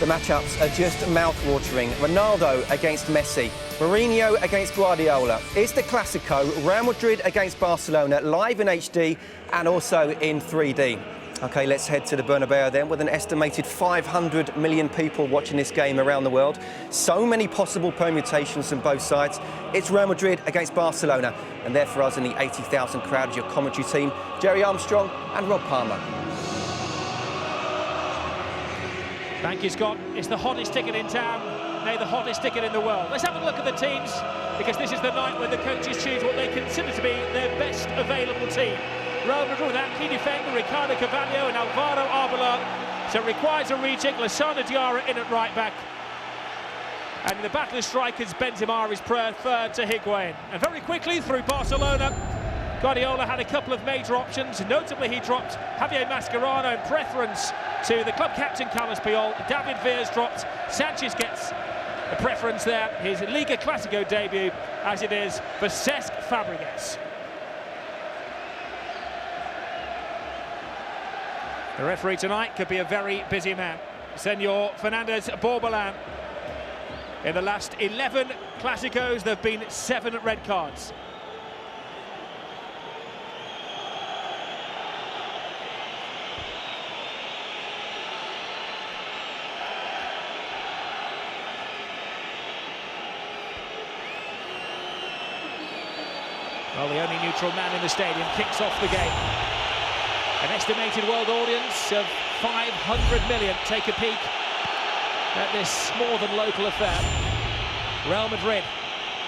The matchups are just mouth-watering. Ronaldo against Messi, Mourinho against Guardiola. It's the Clásico, Real Madrid against Barcelona, live in HD and also in 3D. OK, let's head to the Bernabeu then, with an estimated 500 million people watching this game around the world. So many possible permutations from both sides. It's Real Madrid against Barcelona. And there for us in the 80,000 crowd is your commentary team, Jerry Armstrong and Rob Palmer. Thank you, Scott. It's the hottest ticket in town, nay, the hottest ticket in the world. Let's have a look at the teams, because this is the night when the coaches choose what they consider to be their best available team. Real Madrid without key defender Ricardo Carvalho and Alvaro Arbeloa, so it requires a rejig. Lassana Diarra in at right back. And in the battle of strikers, Benzema is preferred to Higuain. And very quickly through Barcelona, Guardiola had a couple of major options. Notably, he dropped Javier Mascherano in preference to the club captain Carlos Puyol. David Villa's dropped. Sanchez gets a preference there. His Liga Clásico debut, as it is for Cesc Fabregas. The referee tonight could be a very busy man. Senor Fernandez Borbalán. In the last 11 Clásicos, there have been 7 red cards. Well, the only neutral man in the stadium kicks off the game. An estimated world audience of 500 million take a peek at this more than local affair. Real Madrid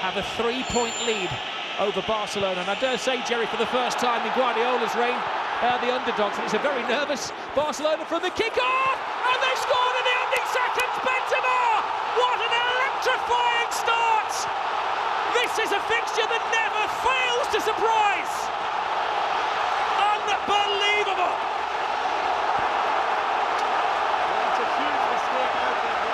have a 3-point lead over Barcelona, and I dare say, Jerry, for the first time in Guardiola's reign, the underdogs, and it's a very nervous Barcelona from the kick-off, and they scored in the ending seconds. Benzema! What an electrifying start! This is a fixture that never fails to surprise. Unbelievable. It's a huge mistake out there.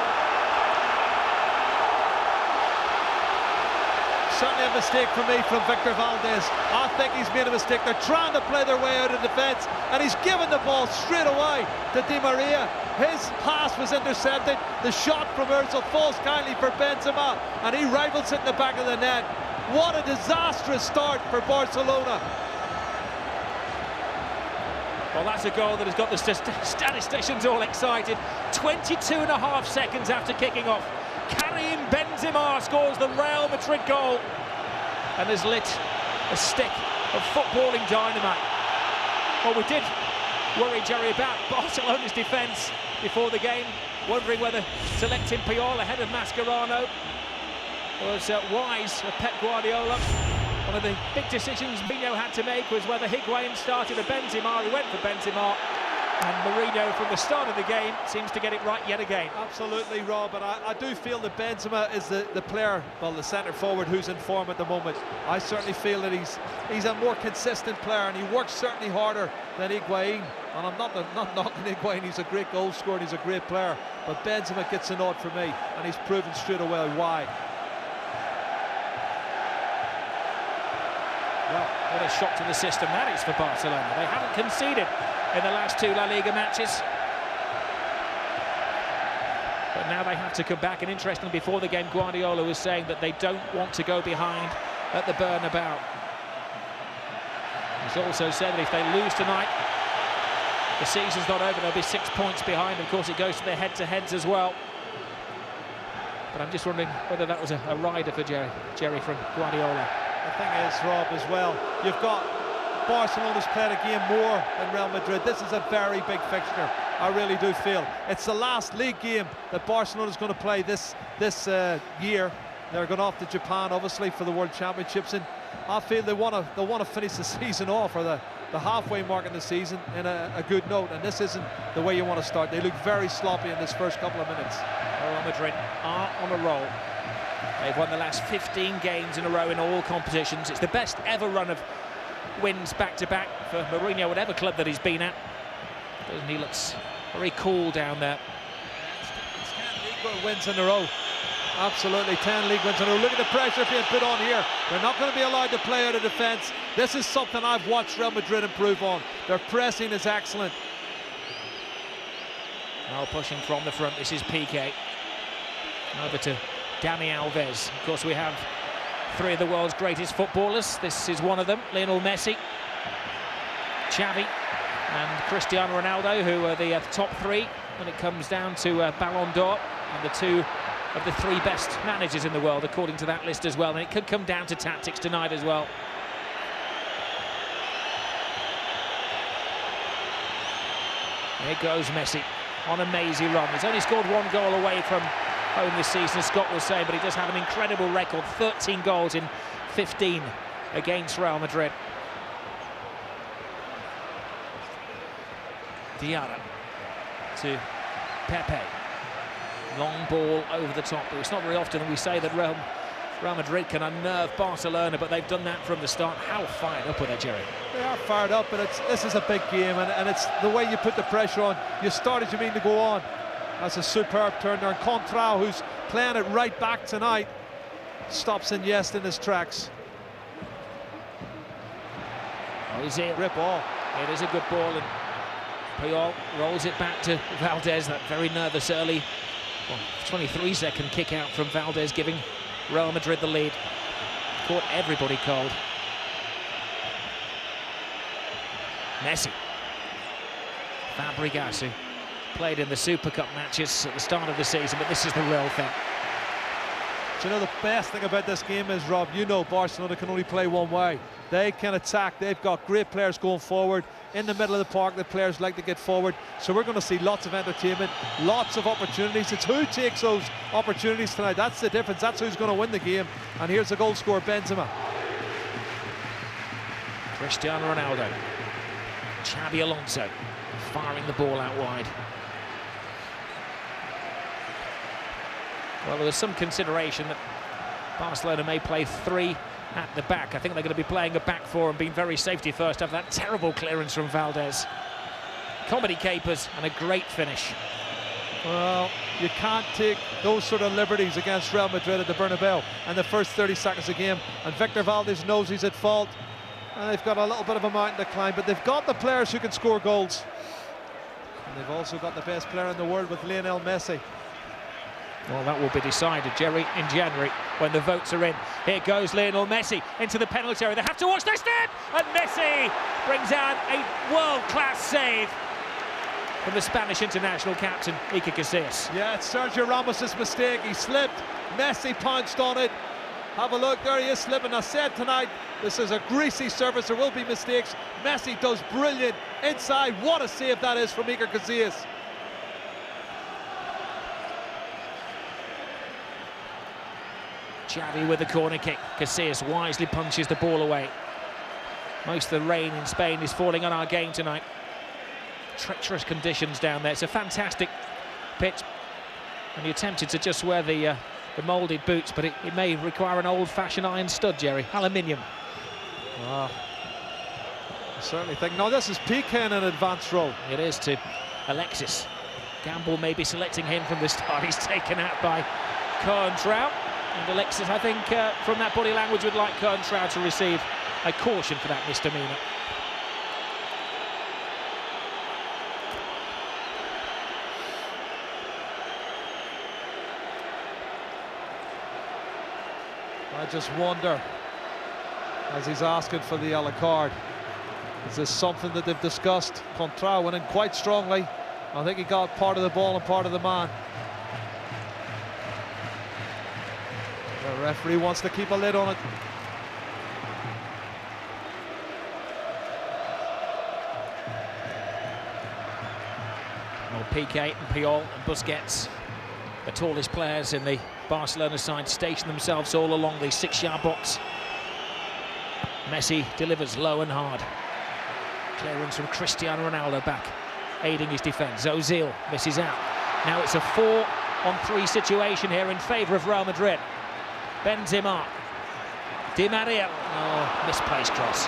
Certainly a mistake for me from Victor Valdez. I think he's made a mistake. They're trying to play their way out of defence, and he's given the ball straight away to Di Maria. His pass was intercepted. The shot from Ozil falls kindly for Benzema, and he rifles it in the back of the net. What a disastrous start for Barcelona. Well, that's a goal that has got the statisticians all excited. 22.5 seconds after kicking off, Karim Benzema scores the Real Madrid goal and has lit a stick of footballing dynamite. Well, we did worry, Jerry, about Barcelona's defence before the game, wondering whether selecting Puyol ahead of Mascherano was wise of Pep Guardiola. One of the big decisions Mourinho had to make was whether Higuain started or Benzema. He went for Benzema, and Mourinho from the start of the game seems to get it right yet again. Absolutely, Rob, but I do feel that Benzema is the player, well, the centre forward who's in form at the moment. I certainly feel that he's a more consistent player, and he works certainly harder than Higuain. And I'm not knocking Higuain, he's a great goal scorer, he's a great player, but Benzema gets a nod for me, and he's proven straight away why. Well, what a shock to the system that is for Barcelona. They haven't conceded in the last 2 La Liga matches. But now they have to come back, and interestingly, before the game, Guardiola was saying that they don't want to go behind at the Bernabeu. He's also said that if they lose tonight, the season's not over, they'll be 6 points behind. Of course, it goes to their head-to-heads as well. But I'm just wondering whether that was a rider for Jerry from Guardiola. The thing is, Rob, as well, you've got Barcelona's played a game more than Real Madrid. This is a very big fixture. I really do feel it's the last league game that Barcelona's going to play this year. They're going off to Japan, obviously, for the World Championships, and I feel they want to finish the season off, or the halfway mark in the season, in a good note. And this isn't the way you want to start. They look very sloppy in this first couple of minutes. Real Madrid are on a roll. They've won the last 15 games in a row in all competitions. It's the best ever run of wins back-to-back for Mourinho, whatever club that he's been at. Doesn't he? Looks very cool down there. It's 10 league wins in a row. Absolutely, 10 league wins in a row. Look at the pressure being put on here. They're not going to be allowed to play out of defence. This is something I've watched Real Madrid improve on. Their pressing is excellent. Now pushing from the front, this is Piqué. Over to Dani Alves. Of course, we have three of the world's greatest footballers. This is one of them, Lionel Messi, Xavi and Cristiano Ronaldo, who are the top three when it comes down to Ballon d'Or, and the two of the three best managers in the world, according to that list as well. And it could come down to tactics tonight as well. Here goes Messi on a mazy run. He's only scored one goal away from home this season, as Scott was saying, but he does have an incredible record, 13 goals in 15 against Real Madrid. Diarra to Pepe. Long ball over the top. It's not very often that we say that Real Madrid can unnerve Barcelona, but they've done that from the start. How fired up are they, Jerry? They are fired up, but this is a big game, and it's the way you put the pressure on. You started, you mean to go on. That's a superb turn there. And Contrao, who's playing it right back tonight, stops Iniesta in his tracks. Ozil. Rip ball. It is a good ball, and Puyol rolls it back to Valdez. That very nervous early 23-second kick out from Valdez, giving Real Madrid the lead. Caught everybody cold. Messi. Fabregas, who played in the Super Cup matches at the start of the season, but this is the real thing. Do you know the best thing about this game is, Rob, you know Barcelona can only play one way. They can attack. They've got great players going forward. In the middle of the park, the players like to get forward. So we're going to see lots of entertainment, lots of opportunities. It's who takes those opportunities tonight. That's the difference. That's who's going to win the game. And here's the goal scorer, Benzema. Cristiano Ronaldo. Xabi Alonso firing the ball out wide. Well, there was some consideration that Barcelona may play three at the back. I think they're going to be playing a back four and being very safety first after that terrible clearance from Valdez. Comedy capers and a great finish. Well, you can't take those sort of liberties against Real Madrid at the Bernabeu and the first 30 seconds of the game. And Victor Valdez knows he's at fault. And they've got a little bit of a mountain to climb, but they've got the players who can score goals. And they've also got the best player in the world with Lionel Messi. Well, that will be decided, Jerry, in January when the votes are in. Here goes Lionel Messi into the penalty area. They have to watch their step, and Messi brings out a world-class save from the Spanish international captain, Iker Casillas. Yeah, it's Sergio Ramos' mistake. He slipped. Messi pounced on it. Have a look, there he is slipping. I said tonight, this is a greasy surface. There will be mistakes. Messi does brilliant inside. What a save that is from Iker Casillas. Xavi with the corner kick. Casillas wisely punches the ball away. Most of the rain in Spain is falling on our game tonight. Treacherous conditions down there. It's a fantastic pitch, and you're tempted to just wear the moulded boots, but it may require an old-fashioned iron stud, Jerry. Aluminium. I certainly think. No, this is Piqué in an advanced role. It is to Alexis. Gamble may be selecting him from the start. He's taken out by Contrao. And Alexis, I think, from that body language, would like Contrao to receive a caution for that misdemeanor. I just wonder, as he's asking for the yellow card, is this something that they've discussed? Contrao went in quite strongly. I think he got part of the ball and part of the man. The referee wants to keep a lid on it. Well, Piqué and Puyol and Busquets, the tallest players in the Barcelona side, station themselves all along the 6-yard box. Messi delivers low and hard. Clearance from Cristiano Ronaldo back, aiding his defence. Ozil misses out. Now it's a 4-on-3 situation here in favour of Real Madrid. Benzema, Di Maria, misplaced cross.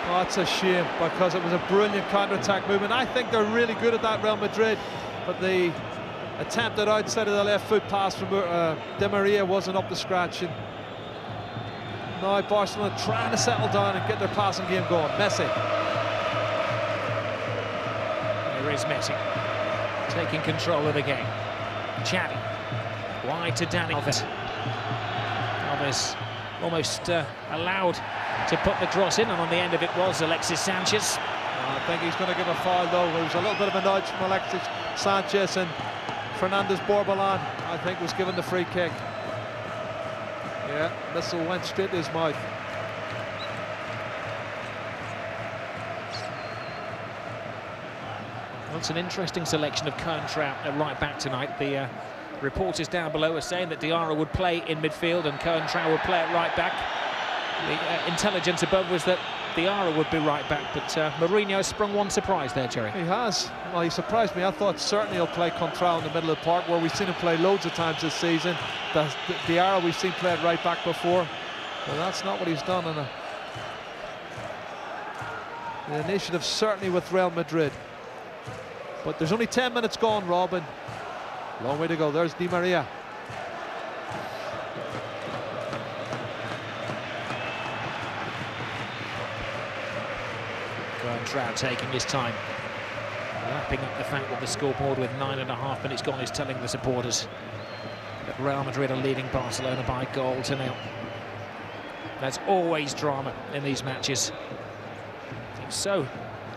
Oh, it's a shame, because it was a brilliant counter-attack movement. I think they're really good at that, Real Madrid, but the attempted outside of the left foot pass from Di Maria wasn't up to scratch. And now Barcelona trying to settle down and get their passing game going. Messi. There is Messi. taking control of the game. Xavi, wide to Dani Alves. Alves almost allowed to put the cross in, and on the end of it was Alexis Sanchez. I think he's going to give a foul though. There was a little bit of a nudge from Alexis Sanchez, and Fernandez Borbalán, I think, was given the free kick. Yeah, missile went straight to his mouth. Well, it's an interesting selection of Cohen-Trout at right back tonight. The reporters down below are saying that Diarra would play in midfield and Cohen-Trout would play at right back. The intelligence above was that Diarra would be right back, but Mourinho sprung one surprise there, Jerry. He has. Well, he surprised me. I thought certainly he'll play Contral in the middle of the park, where we've seen him play loads of times this season. Diarra we've seen play at right back before, but that's not what he's done. And the initiative certainly with Real Madrid. But there's only 10 minutes gone, Robin. Long way to go. There's Di Maria. Trout taking his time, lapping up the fact that the scoreboard with 9.5 minutes gone is telling the supporters that Real Madrid are leading Barcelona by 1-0. There's always drama in these matches. It's so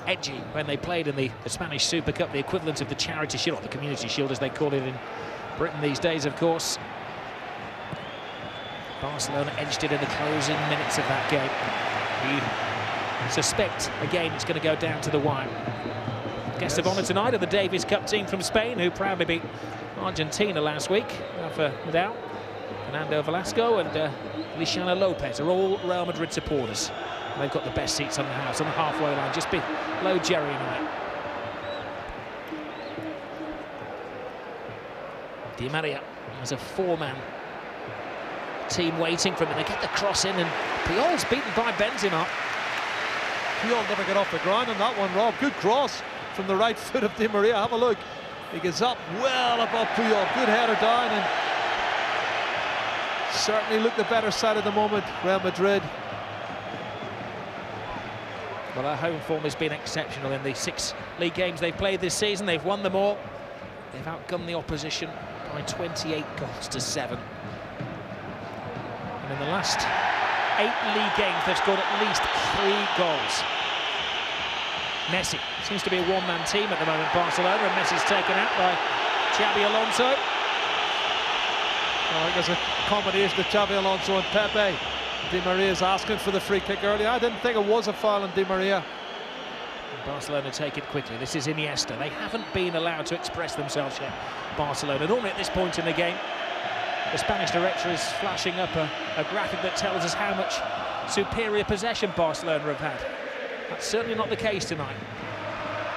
edgy when they played in the Spanish Super Cup, the equivalent of the Charity Shield, or the Community Shield as they call it in Britain these days, of course. Barcelona edged it in the closing minutes of that game. Suspect again it's going to go down to the wire. Guest of honour tonight are the Davis Cup team from Spain, who proudly beat Argentina last week. Rafa Nadal, Fernando Velasco and Luciano Lopez are all Real Madrid supporters. They've got the best seats on the house, on the halfway line, just below Jerry and I. Di Maria has a 4-man team waiting for him, and they get the cross in, and Puyol's beaten by Benzema. Puyol never got off the ground on that one, Rob. Good cross from the right foot of Di Maria. Have a look. He gets up well above Puyol. Good header down, and certainly look the better side at the moment, Real Madrid. Well, our home form has been exceptional in the 6 league games they've played this season. They've won them all. They've outgunned the opposition by 28 goals to 7. And in the last 8 league games, they've scored at least 3 goals. Messi seems to be a one-man team at the moment, Barcelona, and Messi's taken out by Xabi Alonso. I think there's a combination of Xabi Alonso and Pepe. Di Maria's asking for the free kick earlier. I didn't think it was a foul on Di Maria. Barcelona take it quickly. This is Iniesta. They haven't been allowed to express themselves yet, Barcelona. Normally at this point in the game, the Spanish director is flashing up a graphic that tells us how much superior possession Barcelona have had. That's certainly not the case tonight.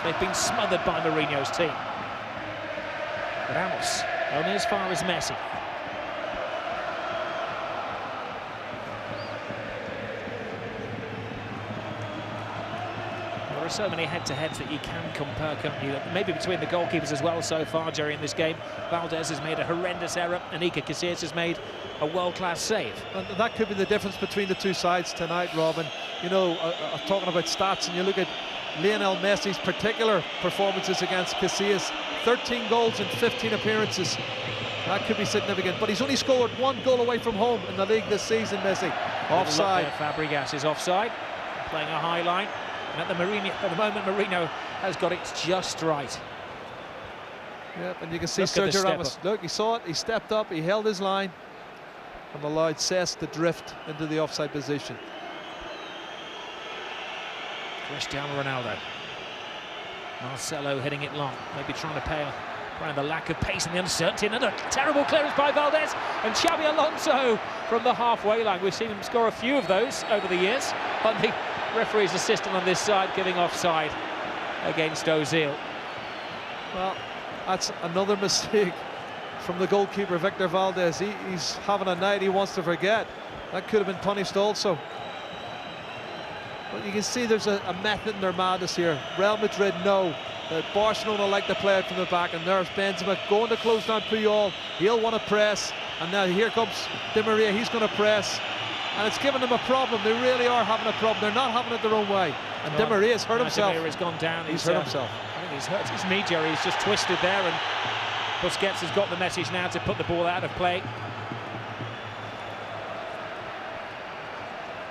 They've been smothered by Mourinho's team. But Ramos, only as far as Messi. There are so many head-to-heads that you can compare, can't you? Maybe between the goalkeepers as well so far during this game. Valdez has made a horrendous error, and Iker Casillas has made a world-class save. And that could be the difference between the two sides tonight, Robin. You know, talking about stats, and you look at Lionel Messi's particular performances against Casillas, 13 goals in 15 appearances. That could be significant, but he's only scored 1 goal away from home in the league this season, Messi. Offside. Fabregas is offside, playing a high line. And at the moment, Mourinho has got it just right. Yep, and you can see Sergio Ramos. Look, he saw it, he stepped up, he held his line, and allowed Cesc to drift into the offside position. Cristiano Ronaldo. Marcelo hitting it long, maybe trying to pay around the lack of pace and the uncertainty. Another terrible clearance by Valdez, and Xabi Alonso from the halfway line. We've seen him score a few of those over the years. But the referee's assistant on this side giving offside against Ozil. Well, that's another mistake from the goalkeeper, Victor Valdez. He's having a night he wants to forget. That could have been punished also. But you can see there's a method in their madness here. Real Madrid know that Barcelona like to play it from the back, and there's Benzema going to close down Puyol. He'll want to press, and now here comes Di Maria. He's going to press, and it's given them a problem. They really are having a problem. They're not having it their own way. And Di Maria's hurt himself. Di Maria's gone down. He's hurt himself. I think He's hurt his knee, Jerry. He's just twisted there, and Busquets has got the message now to put the ball out of play.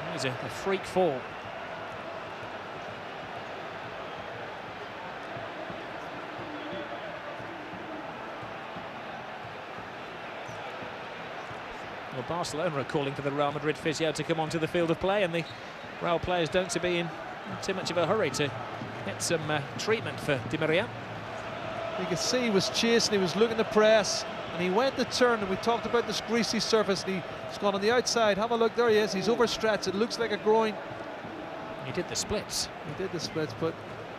It was a freak fall. Well, Barcelona are calling for the Real Madrid physio to come onto the field of play, and the Real players don't seem to be in too much of a hurry to get some treatment for Di Maria. You can see he was chasing, he was looking to press, and he went to turn, and we talked about this greasy surface, and he's gone on the outside. Have a look, there he is, he's overstretched, it looks like a groin. He did the splits. He did the splits, but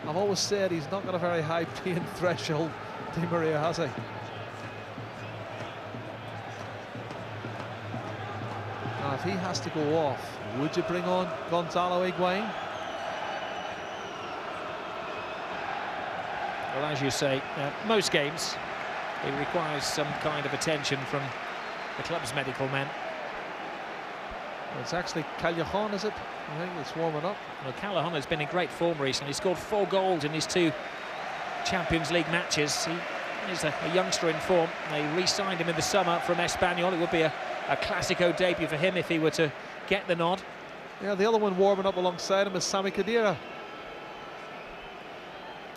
I've always said he's not got a very high pain threshold, Di Maria, has he? Now, if he has to go off, would you bring on Gonzalo Higuain? Well, as you say, most games it requires some kind of attention from the club's medical men. Well, it's actually Callejon, is it? I think it's warming up. Well, Callejon has been in great form recently. He scored 4 goals in his 2 Champions League matches. He is a youngster in form. They re-signed him in the summer from Espanyol. It would be a Clásico debut for him if he were to get the nod. Yeah, the other one warming up alongside him is Sami Khedira.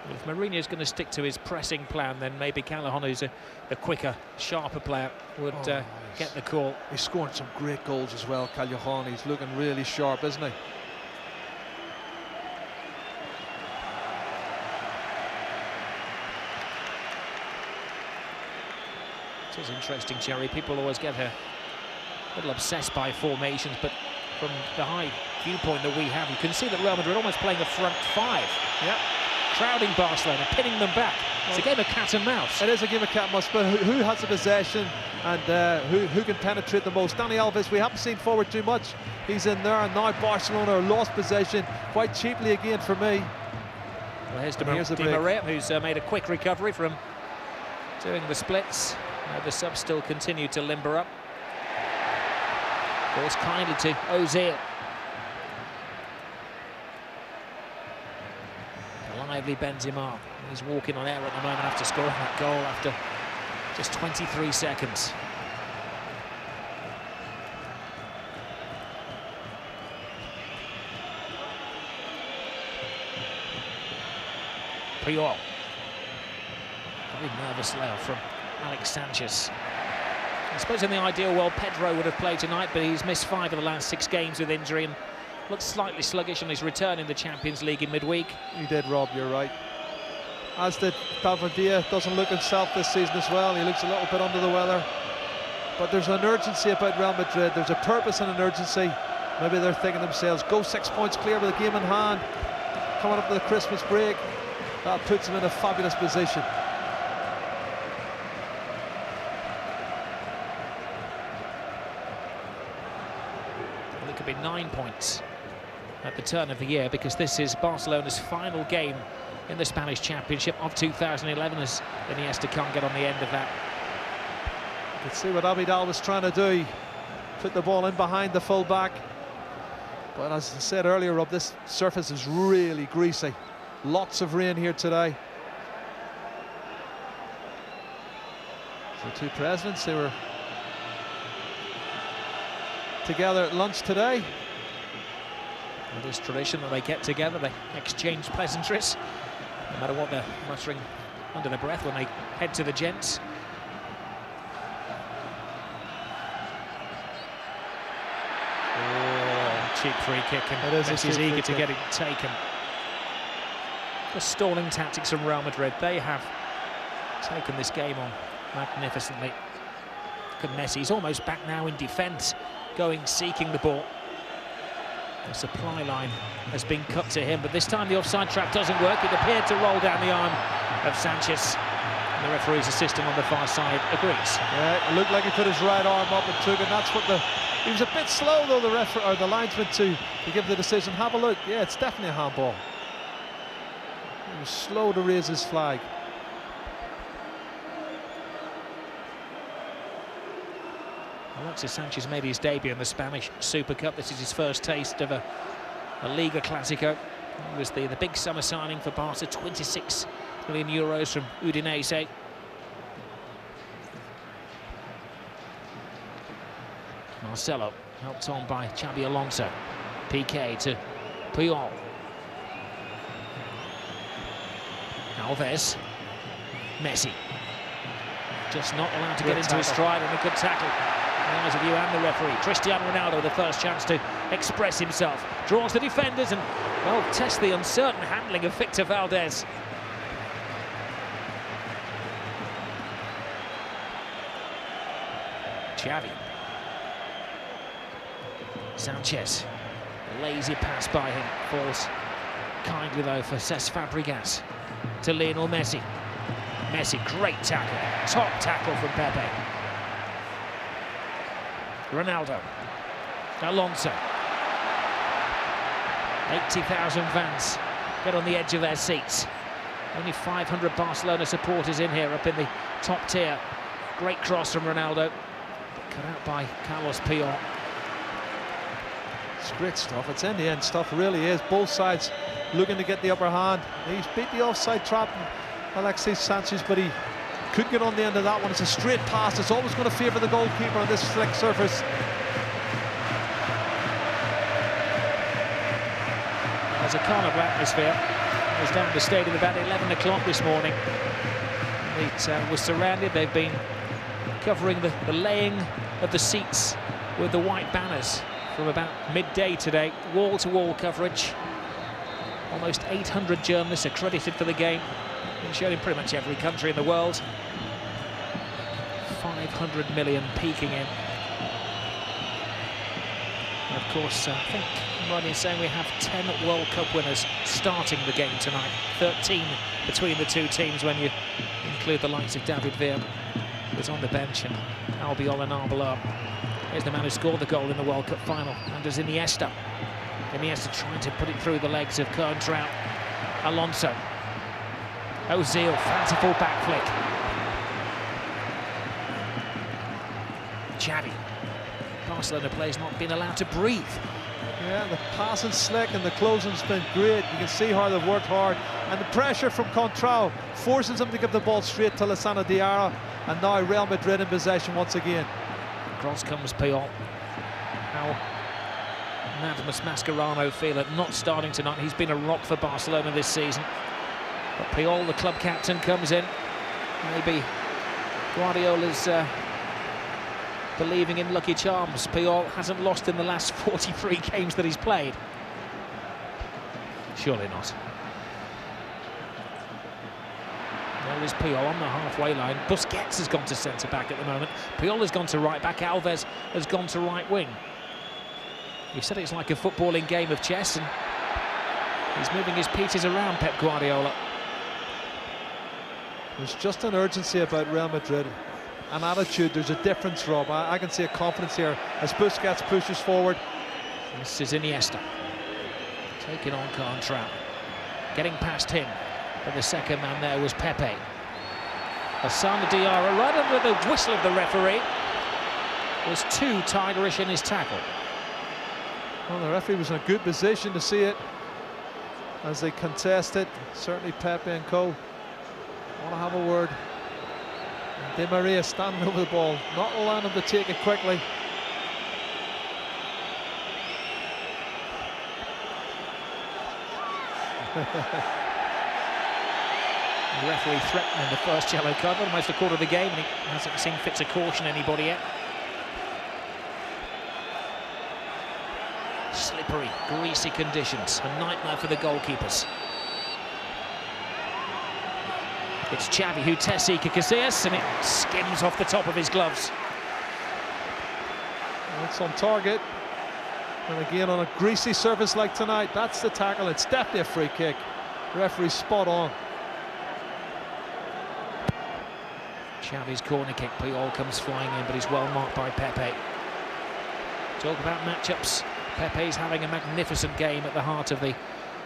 Well, if Mourinho's going to stick to his pressing plan, then maybe Callejon, who's a quicker, sharper player, would get the call. He's scoring some great goals as well, Callejon. He's looking really sharp, isn't he? It is interesting, Jerry. People always get a little obsessed by formations, but from the high viewpoint that we have, you can see that Real Madrid almost playing a front 5. Yeah. Crowding Barcelona, pinning them back. It's a game of cat and mouse. It is a game of cat and mouse, but who has the possession and who can penetrate the most? Dani Alves, we haven't seen forward too much. He's in there, and now Barcelona are lost possession quite cheaply again for me. Well, here's Di Maria, who's made a quick recovery from doing the splits. The subs still continue to limber up. Goes kindly to Ozil. Lively Benzema. He's walking on air at the moment after scoring that goal after just 23 seconds. Puyol. Very nervous layoff from Alex Sanchez. I suppose in the ideal world, Pedro would have played tonight, but he's missed 5 of the last 6 games with injury and looks slightly sluggish on his return in the Champions League in midweek. He did, Rob, you're right. As did Valverde. Doesn't look himself this season as well. He looks a little bit under the weather. But there's an urgency about Real Madrid. There's a purpose and an urgency. Maybe they're thinking themselves, go 6 points clear with a game in hand. Coming up to the Christmas break. That puts them in a fabulous position. Well, it could be 9 points at the turn of the year, because this is Barcelona's final game in the Spanish Championship of 2011, as Iniesta can't get on the end of that. You can see what Abidal was trying to do. Put the ball in behind the full-back. But as I said earlier, Rob, this surface is really greasy. Lots of rain here today. The 2 presidents, they were together at lunch today. It is tradition that they get together, they exchange pleasantries, no matter what they're muttering under their breath when they head to the gents. Oh, cheap free kick, and Messi's eager to get it taken. The stalling tactics from Real Madrid, they have taken this game on magnificently. Look at Messi, he's almost back now in defence, going, seeking the ball. The supply line has been cut to him, but this time the offside trap doesn't work. It appeared to roll down the arm of Sanchez. And the referee's assistant on the far side agrees. Yeah, it looked like he put his right arm up and took it. That's what he was a bit slow though, the referee or the linesman to give the decision. Have a look. Yeah, it's definitely a handball. He was slow to raise his flag. Alexis Sanchez made his debut in the Spanish Super Cup. This is his first taste of a Liga Clásico. He was the big summer signing for Barca, 26 million euros from Udinese. Marcelo, helped on by Xabi Alonso. PK to Puyol. Alves. Messi. Just not allowed to get into his stride, and a good tackle. In the eyes of you and the referee. Cristiano Ronaldo, the first chance to express himself. Draws the defenders and, well, tests the uncertain handling of Victor Valdez. Xavi. Sanchez. A lazy pass by him. Falls kindly, though, for Cesc Fabregas. To Lionel Messi. Messi, great tackle. Top tackle from Pepe. Ronaldo. Alonso. 80,000 fans get on the edge of their seats. Only 500 Barcelona supporters in here, up in the top tier. Great cross from Ronaldo. Cut out by Carlos Puyol. It's great stuff. It's end-to-end stuff, really is. Both sides looking to get the upper hand. He's beat the offside trap, Alexis Sanchez, but he couldn't get on the end of that one. It's a straight pass. It's always going to favour the goalkeeper on this slick surface. There's a carnival atmosphere. It was down the stadium about 11 o'clock this morning. It was surrounded. They've been covering the laying of the seats with the white banners from about midday today. Wall-to-wall coverage. Almost 800 journalists accredited for the game. Been shown in pretty much every country in the world. 500 million peeking in. And of course, I think I'm right in saying we have 10 World Cup winners starting the game tonight. 13 between the two teams when you include the likes of David Villa, who's on the bench, and Albiol and Arbeloa. Here's the man who scored the goal in the World Cup final, Andres Iniesta. Iniesta trying to put it through the legs of Coentrao. Alonso. Ozil, fanciful back flick. Xavi. Barcelona players not being allowed to breathe. Yeah, the passing slick and the closing's been great. You can see how they've worked hard. And the pressure from Coentrao forces them to give the ball straight to Lassana Diarra. And now Real Madrid in possession once again. Across comes Puyol. How Madamus Mascherano feel at not starting tonight. He's been a rock for Barcelona this season. But Puyol, the club captain, comes in. Maybe Guardiola's believing in lucky charms. Puyol hasn't lost in the last 43 games that he's played. Surely not. There is Puyol on the halfway line. Busquets has gone to centre-back at the moment. Puyol has gone to right-back. Alves has gone to right wing. You said it's like a footballing game of chess, and he's moving his pieces around, Pep Guardiola. There's just an urgency about Real Madrid. An attitude. There's a difference, Rob. I can see a confidence here as Busquets pushes forward. This is Iniesta. Taking on Coentrao. Getting past him. But the second man there was Pepe. Lassana Diarra, right under the whistle of the referee, was too tigerish in his tackle. Well, the referee was in a good position to see it as they contest it. Certainly Pepe and co. Want to have a word. Di Maria standing over the ball, not allowing him to take it quickly. The referee threatening the first yellow card, almost a quarter of the game, and he hasn't seen fit to caution anybody yet. Slippery, greasy conditions, a nightmare for the goalkeepers. It's Xavi who tests Iker Casillas, and it skims off the top of his gloves. It's on target. And again, on a greasy surface like tonight, that's the tackle. It's definitely a free kick. The referee's spot on. Xavi's corner kick, Puyol comes flying in, but he's well marked by Pepe. Talk about matchups. Pepe's having a magnificent game at the heart of the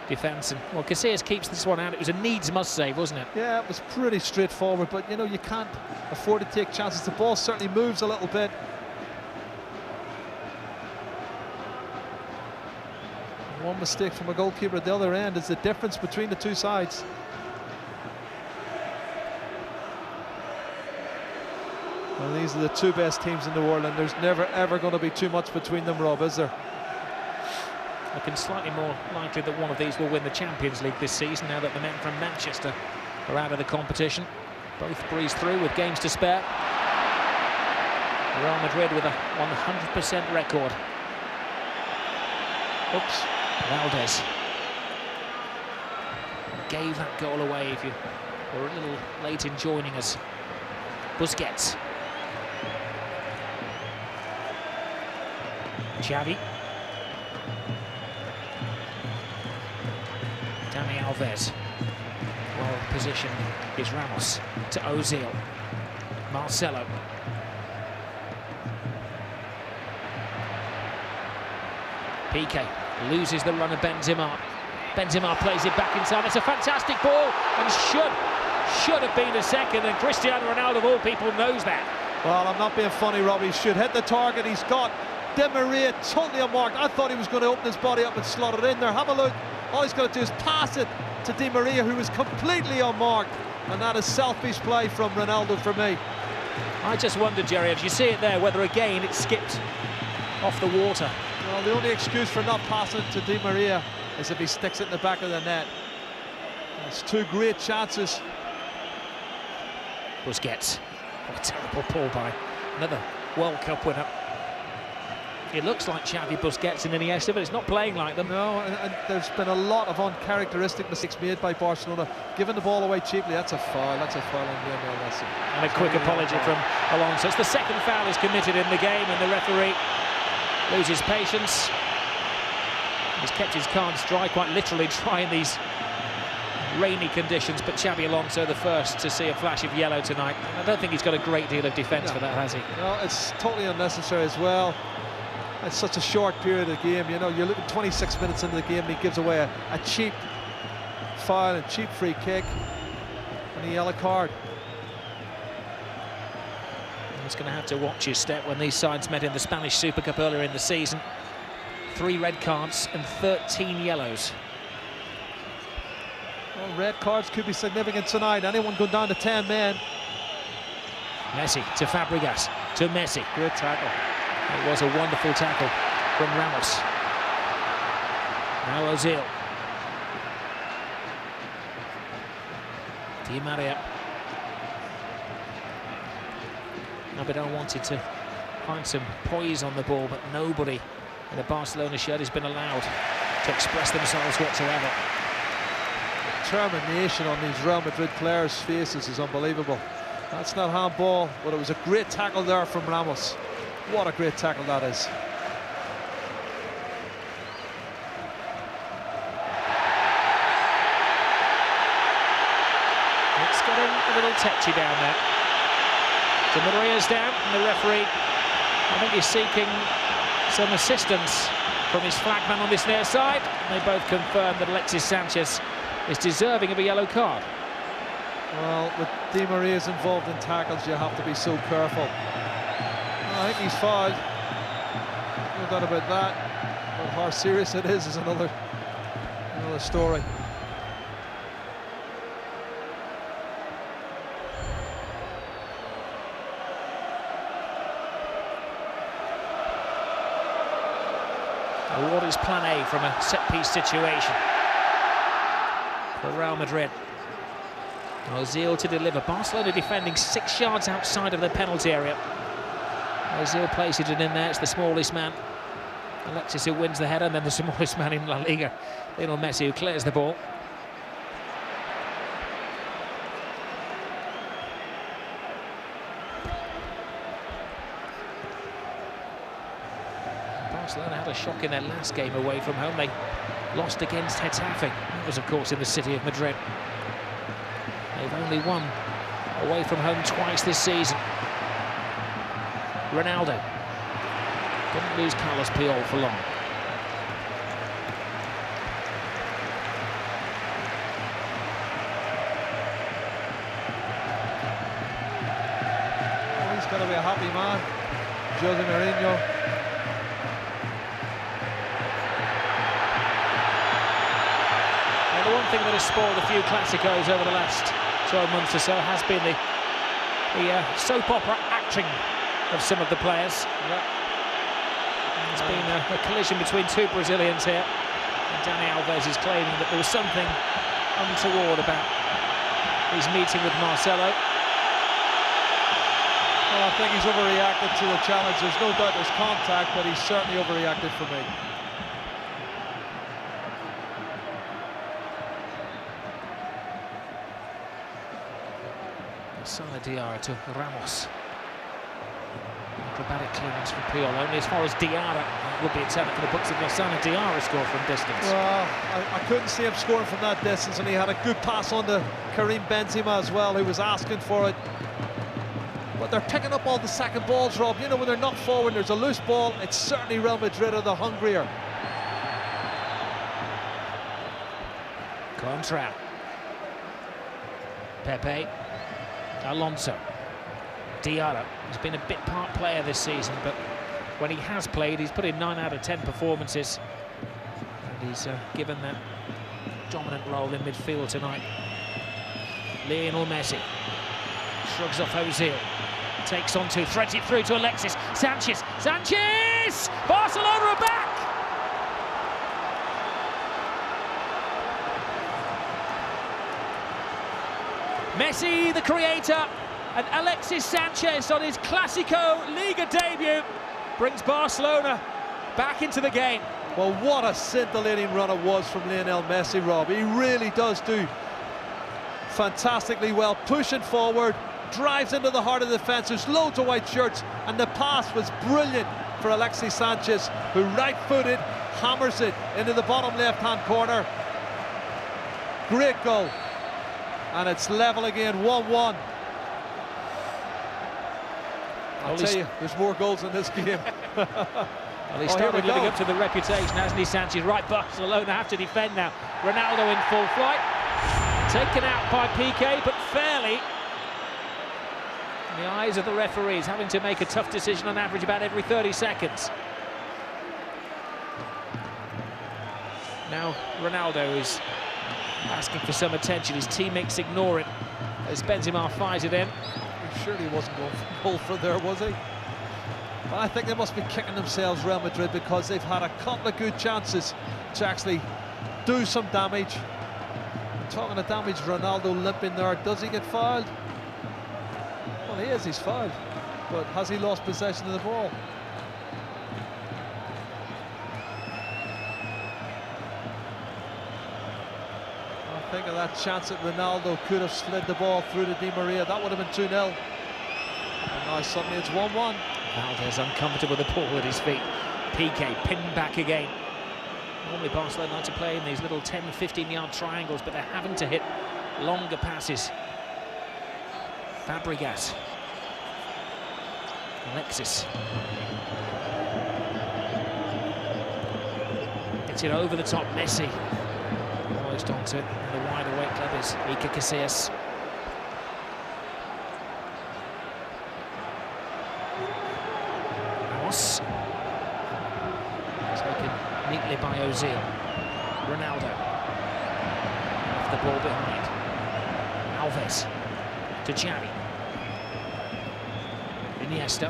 defence, and well, Casillas keeps this one out. It was a needs must save, wasn't it? Yeah, it was pretty straightforward, but you know, you can't afford to take chances. The ball certainly moves a little bit. one mistake from a goalkeeper at the other end is the difference between the two sides. Well, these are the two best teams in the world, and there's never ever going to be too much between them, Rob, is there? Looking slightly more likely that one of these will win the Champions League this season now that the men from Manchester are out of the competition. Both breeze through with games to spare. Real Madrid with a 100% record. Oops, Valdez gave that goal away if you were a little late in joining us. Busquets. Xavi. Dani Alves. Well positioned is Ramos to Ozil. Marcelo. Piqué loses the run of Benzema. Benzema plays it back inside. It's a fantastic ball and should have been a second, and Cristiano Ronaldo of all people knows that. Well, I'm not being funny, Rob. He should hit the target. He's got Di Maria totally unmarked. I thought he was going to open his body up and slot it in there. Have a look. All he's got to do is pass it to Di Maria, who was completely unmarked, and that is selfish play from Ronaldo for me. I just wondered, Jerry, if you see it there, whether again it skipped off the water. Well, the only excuse for not passing it to Di Maria is if he sticks it in the back of the net. It's two great chances. Busquets. What a terrible pull by another World Cup winner. It looks like Xavi, Busquets and Iniesta, but it's not playing like them. No, and there's been a lot of uncharacteristic mistakes made by Barcelona. Giving the ball away cheaply, that's a foul. That's a foul on Lionel Messi. And a quick apology from Alonso. It's the second foul is committed in the game, and the referee loses patience. He's kept his cards dry, quite literally dry in these rainy conditions, but Xabi Alonso the first to see a flash of yellow tonight. I don't think he's got a great deal of defence for that, has he? No, it's totally unnecessary as well. It's such a short period of the game, you know, you're looking 26 minutes into the game and he gives away a cheap foul, a cheap free kick and a yellow card. He's going to have to watch his step when these sides met in the Spanish Super Cup earlier in the season. 3 red cards and 13 yellows. Well, red cards could be significant tonight. Anyone going down to 10 men. Messi to Fabregas to Messi. Great tackle. It was a wonderful tackle from Ramos. Now Ozil. Di Maria. Abidal wanted to find some poise on the ball, but nobody in a Barcelona shirt has been allowed to express themselves whatsoever. Determination on these Real Madrid players' faces is unbelievable. That's not handball, but it was a great tackle there from Ramos. What a great tackle that is. It's getting a little touchy down there. Di Maria's down, and the referee, I think, is seeking some assistance from his flagman on this near side. And they both confirm that Alexis Sanchez is deserving of a yellow card. Well, with Di Maria's involved in tackles, you have to be so careful. I think he's fouled. No doubt about that. But how serious it is another story. What is plan A from a set-piece situation for Real Madrid? Ozil to deliver. Barcelona defending 6 yards outside of the penalty area. Ozil places it in there. It's the smallest man, Alexis, who wins the header, and then the smallest man in La Liga, Lionel Messi, who clears the ball. Barcelona had a shock in their last game away from home. They lost against Getafe. That was, of course, in the city of Madrid. They've only won away from home twice this season. Ronaldo couldn't lose Carlos Puyol for long. Well, he's got to be a happy man, Jose Mourinho. thing that has spoiled a few Clásicos over the last 12 months or so has been the soap opera acting of some of the players. There's been a collision between two Brazilians here, and Dani Alves is claiming that there was something untoward about his meeting with Marcelo. Well, I think he's overreacted to the challenge. There's no doubt there's contact, but he's certainly overreacted for me. Sana Diarra to Ramos. Acrobatic clearance from Puyol, only as far as Diarra. Would be a tenner for the books if Sana Diarra scored from distance. Well, I couldn't see him scoring from that distance, and he had a good pass on to Karim Benzema as well, who was asking for it. But they're picking up all the second balls, Rob. You know, when they're knocked forward, there's a loose ball. It's certainly Real Madrid are the hungrier. Contra. Pepe. Alonso. Diarra has been a bit part player this season, but when he has played, he's put in 9 out of 10 performances, and he's given that dominant role in midfield tonight. Lionel Messi shrugs off Ozil, takes on two, threads it through to Alexis Sanchez. Sanchez! Barcelona are back! Messi, the creator, and Alexis Sanchez on his Clásico Liga debut brings Barcelona back into the game. Well, what a scintillating run it was from Lionel Messi, Rob. He really does do fantastically well, pushing forward, drives into the heart of the defence. There's loads of white shirts, and the pass was brilliant for Alexis Sanchez, who right-footed, hammers it into the bottom left-hand corner. Great goal. And it's level again, 1-1. I'll tell you, there's more goals in this game. Well, he started living up to the reputation, hasn't he, Sanchez? Right, Barcelona have to defend now. Ronaldo in full flight. Taken out by Piqué, but fairly. In the eyes of the referees, having to make a tough decision on average about every 30 seconds. Now Ronaldo is asking for some attention. His teammates ignore it as Benzema fires it in. Surely he wasn't going for goal for there, was he? But I think they must be kicking themselves, Real Madrid, because they've had a couple of good chances to actually do some damage. And talking of damage, Ronaldo limping there. Does he get fouled? Well, he is, he's fouled. But has he lost possession of the ball? Think of that chance that Ronaldo could have slid the ball through to Di Maria. That would have been 2-0. And now suddenly it's 1-1. Valdez uncomfortable with the ball at his feet. Piqué pinned back again. Normally Barcelona like to play in these little 10-15 yard triangles, but they're having to hit longer passes. Fabregas. Alexis. Gets it over the top, Messi. Almost onto it. The wide awake club is Iker Casillas. Ramos. Taken neatly by Ozil. Ronaldo. Left the ball behind. Alves. To Xavi. Iniesta.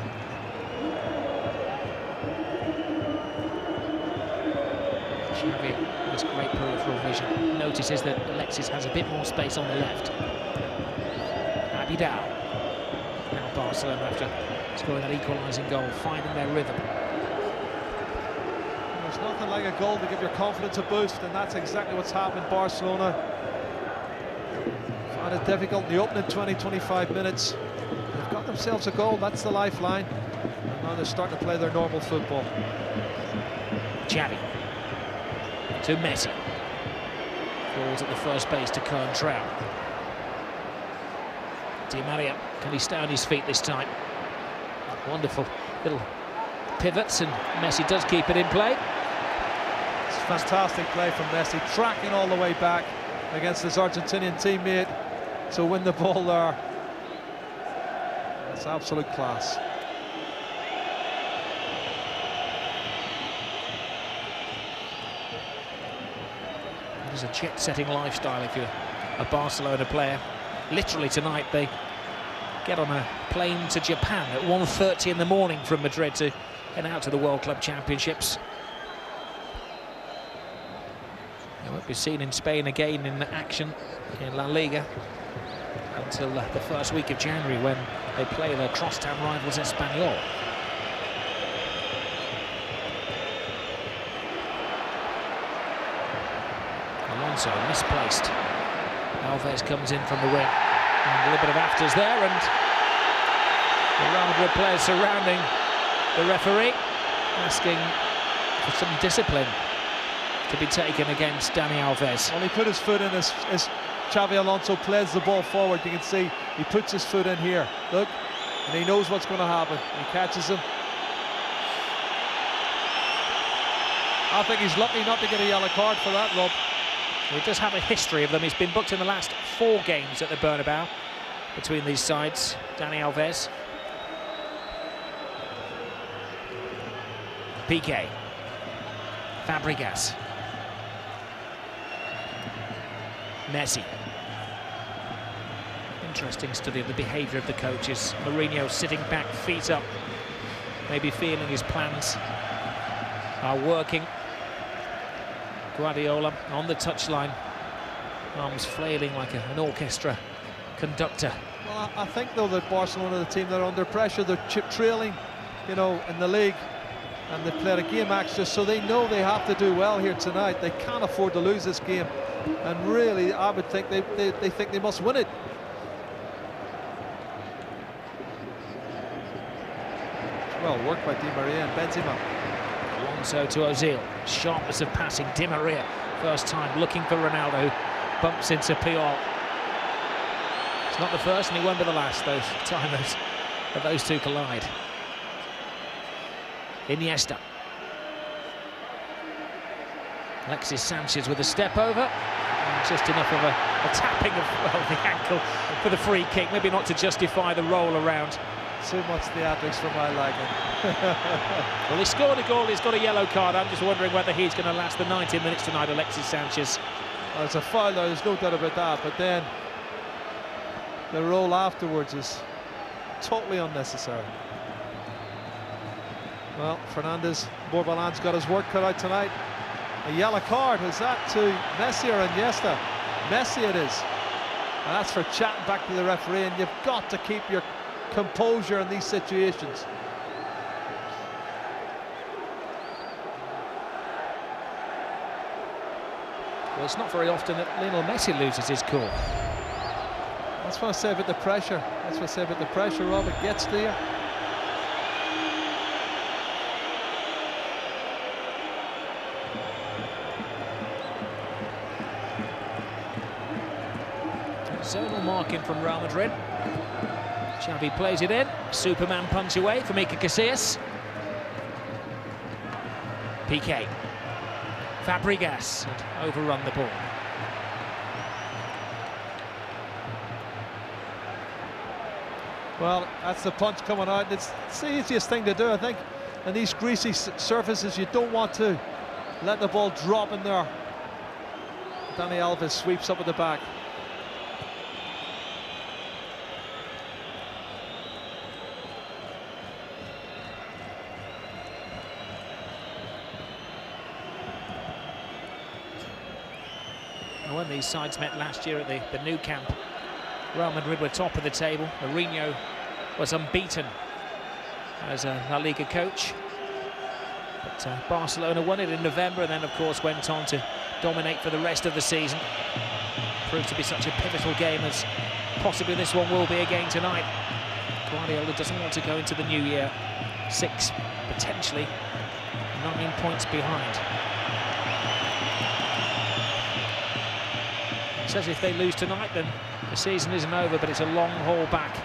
Xavi has great peripheral vision. Notices that Alexis has a bit more space on the left. Abidal. Now Barcelona, after scoring that equalising goal, finding their rhythm. There's nothing like a goal to give your confidence a boost, and that's exactly what's happened in Barcelona. Found it difficult in the opening 20-25 minutes. They've got themselves a goal, that's the lifeline. And now they're starting to play their normal football. Xavi. To Messi. Falls at the first base to Contra. Di Maria, can he stay on his feet this time? Wonderful little pivots, and Messi does keep it in play. It's fantastic play from Messi, tracking all the way back against his Argentinian teammate to win the ball there. It's absolute class. It is a jet-setting lifestyle if you're a Barcelona player. Literally tonight they get on a plane to Japan at 1:30 in the morning from Madrid to head out to the World Club Championships. They won't be seen in Spain again in action in La Liga until the first week of January, when they play their crosstown rivals Espanyol. Alonso misplaced. Alves comes in from the wing. And a little bit of afters there, and the Real Madrid players surrounding the referee, asking for some discipline to be taken against Dani Alves. Well, he put his foot in as Xavi Alonso plays the ball forward. You can see he puts his foot in here. Look, and he knows what's going to happen. He catches him. I think he's lucky not to get a yellow card for that, Rob. He does have a history of them. He's been booked in the last 4 games at the Bernabeu between these sides. Dani Alves. Piqué. Fabregas. Messi. Interesting study of the behaviour of the coaches. Mourinho sitting back, feet up, maybe feeling his plans are working. Guardiola on the touchline, arms flailing like an orchestra conductor. Well, I think though that Barcelona, the team that are under pressure, they're trailing, you know, in the league, and they played a game extra, so they know they have to do well here tonight. They can't afford to lose this game, and really, I would think they think they must win it. Well worked by Di Maria and Benzema. Alonso to Ozil, sharpness of passing. Di Maria, first time looking for Ronaldo, bumps into Puyol. It's not the first and he won't be the last those time that those two collide. Iniesta. Alexis Sanchez with a step over, and just enough of a tapping of the ankle for the free kick, maybe not to justify the roll around. Too much theatrics for my liking. Well, he scored a goal, he's got a yellow card. I'm just wondering whether he's going to last the 90 minutes tonight, Alexis Sanchez. Well, it's a foul, there's no doubt about that, but then the roll afterwards is totally unnecessary. Well, Fernandez, Borbalan's got his work cut out tonight. A yellow card, is that to Messi or Iniesta? Messi it is. And that's for chatting back to the referee, and you've got to keep your composure in these situations. Well, it's not very often that Lionel Messi loses his cool. That's what I say about the pressure. That's what I say about the pressure, Rob. It gets to you. Zonal marking from Real Madrid. Xavi plays it in. Superman punch away from Iker Casillas. Piqué. Fabregas had overrun the ball. Well, that's the punch coming out. It's the easiest thing to do, I think. And these greasy surfaces, you don't want to let the ball drop in there. Dani Alves sweeps up at the back. When these sides met last year at the new camp, Real Madrid were top of the table. Mourinho was unbeaten as a La Liga coach. But Barcelona won it in November and then, of course, went on to dominate for the rest of the season. Proved to be such a pivotal game as possibly this one will be again tonight. Guardiola doesn't want to go into the new year 6, potentially 9 points behind. Says if they lose tonight, then the season isn't over, but it's a long haul back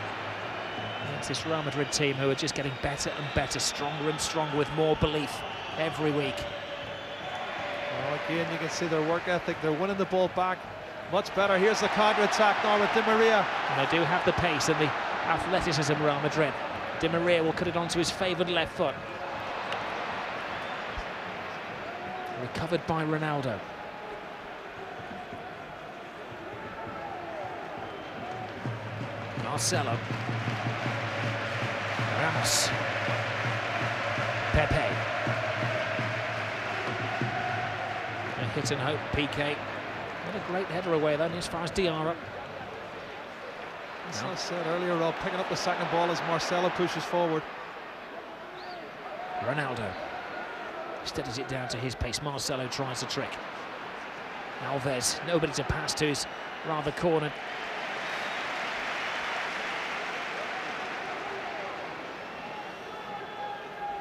against this Real Madrid team, who are just getting better and better, stronger and stronger, with more belief every week. Well, again, you can see their work ethic. They're winning the ball back much better. Here's the counter-attack now with Di Maria. And they do have the pace and the athleticism, Real Madrid. Di Maria will cut it onto his favoured left foot. Recovered by Ronaldo. Marcelo. Ramos. Pepe. A hit and hope PK. What a great header away then as far as Diarra. As I said earlier, Rob, picking up the second ball as Marcelo pushes forward. Ronaldo steadies it down to his pace. Marcelo tries the trick. Alves, nobody to pass to, is rather cornered.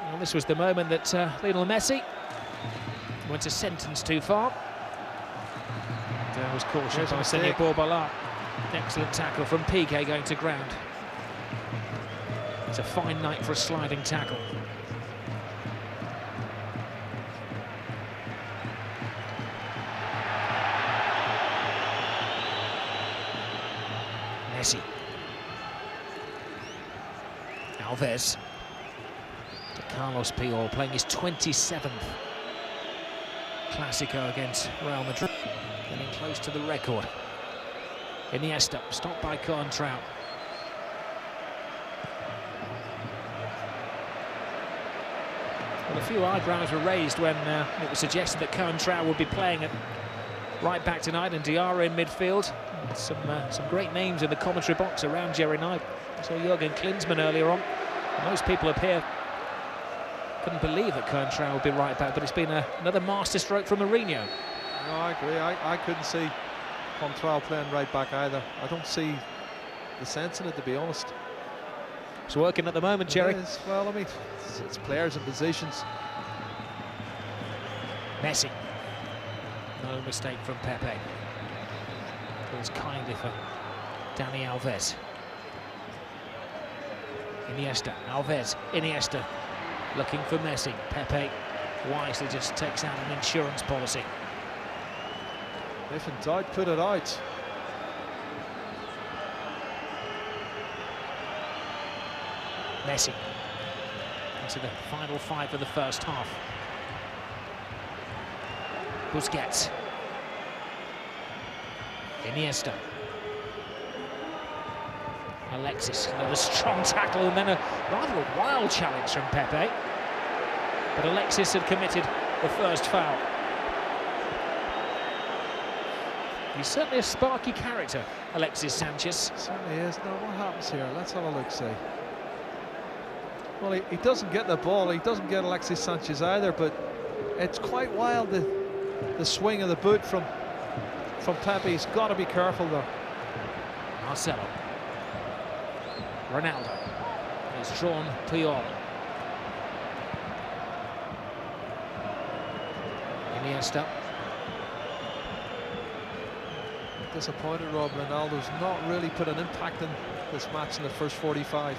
Well, this was the moment that Lionel Messi went a sentence too far. There was caution by Senor Borbalá. Excellent tackle from Piqué going to ground. It's a fine night for a sliding tackle. Messi. Alves. To Carlos Puyol, playing his 27th Clásico against Real Madrid. Getting close to the record. Iniesta, stopped by Coentrão. Well, a few eyebrows were raised when it was suggested that Coentrão would be playing at right back tonight and Diarra in midfield. Some great names in the commentary box around Jerry Knight. I saw Jurgen Klinsmann earlier on. Most people up here couldn't believe that Coentrão would be right back, but it's been another masterstroke from Mourinho. No, I agree. I couldn't see Coentrão playing right back either. I don't see the sense in it, to be honest. It's working at the moment, Jerry. It is. Well, I mean, it's players and positions. Messi. No mistake from Pepe. Calls kindly for Dani Alves. Iniesta, Alves, Iniesta. Looking for Messi. Pepe wisely just takes out an insurance policy. If in doubt, put it out. Messi into the final 5 of the first half. Busquets. Iniesta. Alexis, another strong tackle and then a rather a wild challenge from Pepe. But Alexis had committed the first foul. He's certainly a sparky character, Alexis Sanchez. Certainly is. Now, what happens here? Let's have a look, see. Well, he doesn't get the ball. He doesn't get Alexis Sanchez either, but it's quite wild, the swing of the boot from Pepe. He's got to be careful, though. Marcelo. Ronaldo. He's drawn Puyol. Iniesta. Disappointed, Rob. Ronaldo's not really put an impact in this match in the first 45.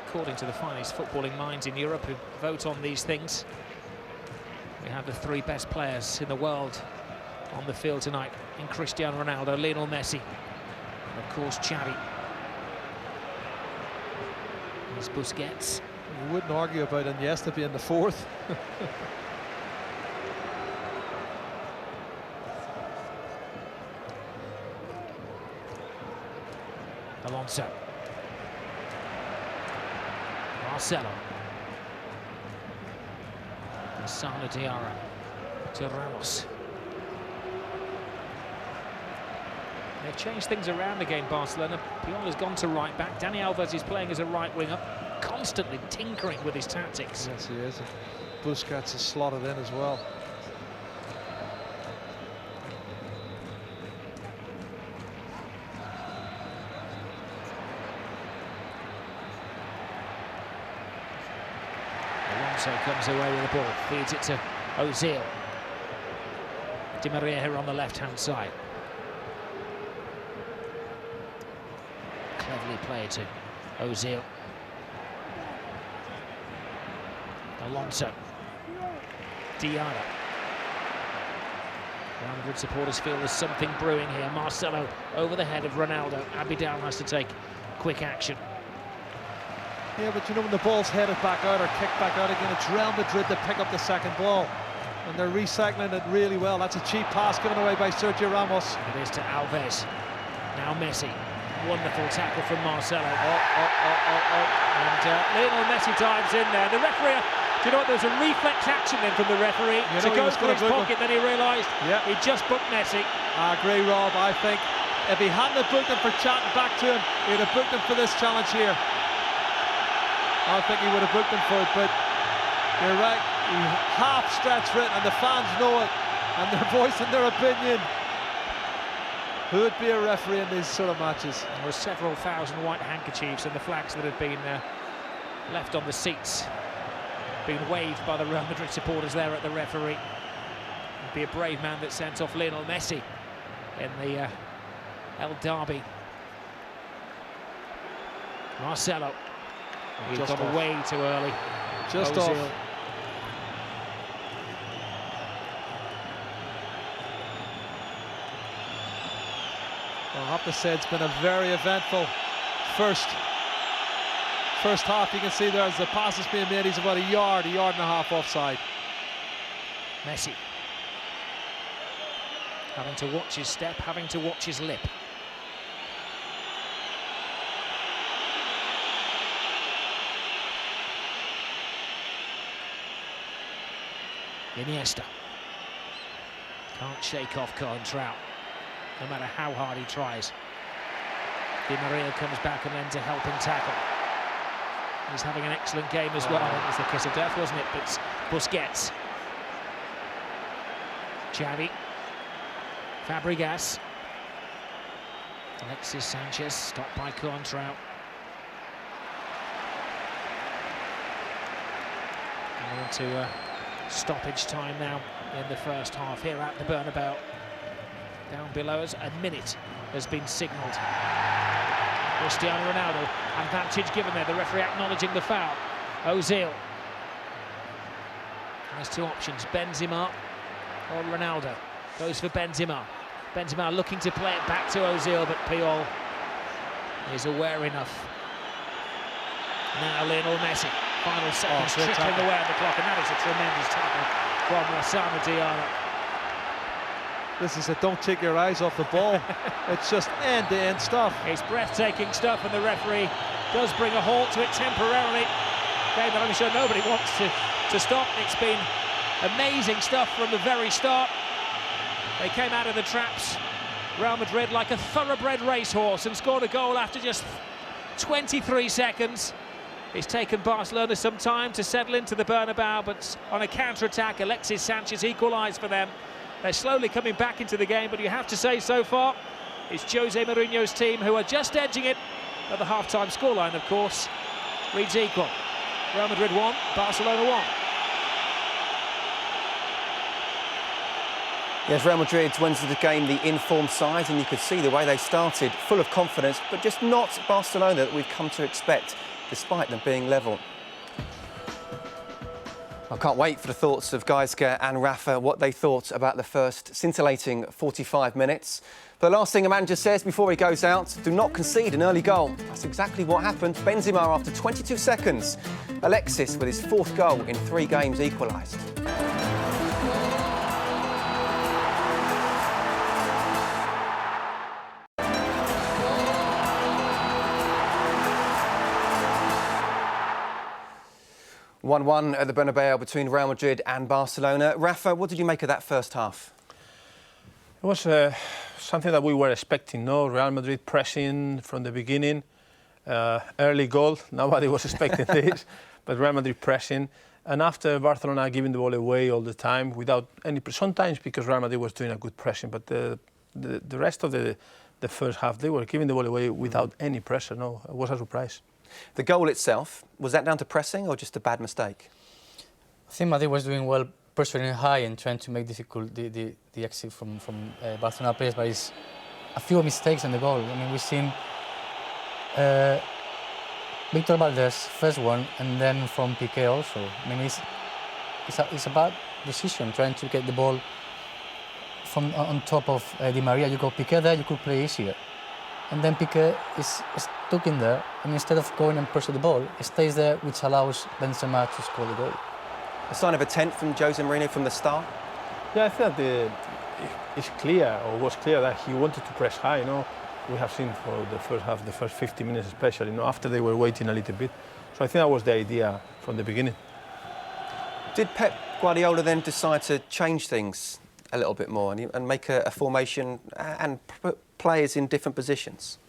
According to the finest footballing minds in Europe who vote on these things, we have the 3 best players in the world on the field tonight in Cristiano Ronaldo, Lionel Messi, and of course Xavi. There's Busquets. You wouldn't argue about Iniesta being the 4th. Alonso. Marcelo. Sana Diarra to Ramos. They've changed things around again, Barcelona. Puyol has gone to right back. Dani Alves is playing as a right winger, constantly tinkering with his tactics. Yes, he is. Busquets is slotted in as well. Alonso comes away with the ball, feeds it to Ozil. Di Maria here on the left-hand side. Cleverly played to Ozil. Alonso. Diarra. Real Madrid supporters feel there's something brewing here. Marcelo over the head of Ronaldo. Abidal has to take quick action. Yeah, but you know, when the ball's headed back out or kicked back out again, it's Real Madrid that pick up the second ball. and they're recycling it really well. That's a cheap pass given away by Sergio Ramos. It is to Alves. Now Messi. Wonderful tackle from Marcelo. And Lionel Messi dives in there. The referee, do you know what? There was a reflex action then from the referee to go for his pocket. Then he realised he just booked Messi. I agree, Rob. I think if he hadn't booked him for chatting back to him, he'd have booked him for this challenge here. I think he would have booked him for it, but you're right. He half stretched for it, and the fans know it, and they're voicing their opinion. Who would be a referee in these sort of matches? There were several thousand white handkerchiefs and the flags that had been left on the seats, being waved by the Real Madrid supporters there at the referee. It'd be a brave man that sent off Lionel Messi in the El Derby. Marcelo. He's got away too early. Just Ozil. off. Well, I have to say it's been a very eventful first half. You can see there's the passes being made. He's about a yard and a half offside. Messi. Having to watch his step, having to watch his lip. Iniesta. Can't shake off Cohen-Trout, no matter how hard he tries. Di Maria comes back and lends a helping tackle. He's having an excellent game as well. I think it was the kiss of death, wasn't it? But Busquets. Xavi. Fabregas. Alexis Sanchez, stopped by Cohen-Trout. We're into stoppage time now in the first half here at the Bernabeu. Down below us, a minute has been signalled. Cristiano Ronaldo, advantage given there, the referee acknowledging the foul. Ozil has two options, Benzema or Ronaldo. Goes for Benzema. Benzema looking to play it back to Ozil, but Puyol is aware enough. Now Lionel Messi, final seconds trickling away on the clock, and that is a tremendous tackle from Lassana Diarra. This is a don't take your eyes off the ball. It's just end-to-end stuff. It's breathtaking stuff, and the referee does bring a halt to it temporarily. Game that I'm sure nobody wants to stop. It's been amazing stuff from the very start. They came out of the traps, Real Madrid, like a thoroughbred racehorse, and scored a goal after just 23 seconds. It's taken Barcelona some time to settle into the Bernabeu, but on a counter-attack, Alexis Sanchez equalised for them. They're slowly coming back into the game, but you have to say so far, it's Jose Mourinho's team who are just edging it. At the half-time scoreline, of course, reads equal. Real Madrid 1, Barcelona 1. Yes, Real Madrid went into the game the informed side, and you could see the way they started, full of confidence, but just not Barcelona that we've come to expect, despite them being level. I can't wait for the thoughts of Geisker and Rafa, what they thought about the first scintillating 45 minutes. But the last thing a manager says before he goes out, do not concede an early goal. That's exactly what happened. Benzema after 22 seconds. Alexis with his fourth goal in 3 games equalised. (1-1) at the Bernabeu between Real Madrid and Barcelona. Rafa, what did you make of that first half? It was something that we were expecting, no? Real Madrid pressing from the beginning, early goal. Nobody was expecting this, but Real Madrid pressing. And after Barcelona giving the ball away all the time without any... Sometimes because Real Madrid was doing a good pressing, but the rest of the first half, they were giving the ball away without any pressure, no? It was a surprise. The goal itself, was that down to pressing or just a bad mistake? I think Madrid was doing well, pressuring high and trying to make difficult the exit from Barcelona players, but it's a few mistakes on the goal. I mean, we've seen Victor Valdés first one, and then from Piqué also. I mean, it's a bad decision trying to get the ball from on top of Di Maria. You got Piqué there, you could play easier. And then Piqué is stuck in there, and instead of going and pressure the ball, it stays there, which allows Benzema to score the goal. A sign of intent from Jose Mourinho from the start? Yeah, I think that it's clear, or was clear, that he wanted to press high. We have seen for the first half, the first 50 minutes especially, after they were waiting a little bit. So I think that was the idea from the beginning. Did Pep Guardiola then decide to change things a little bit more and make a formation and put players in different positions?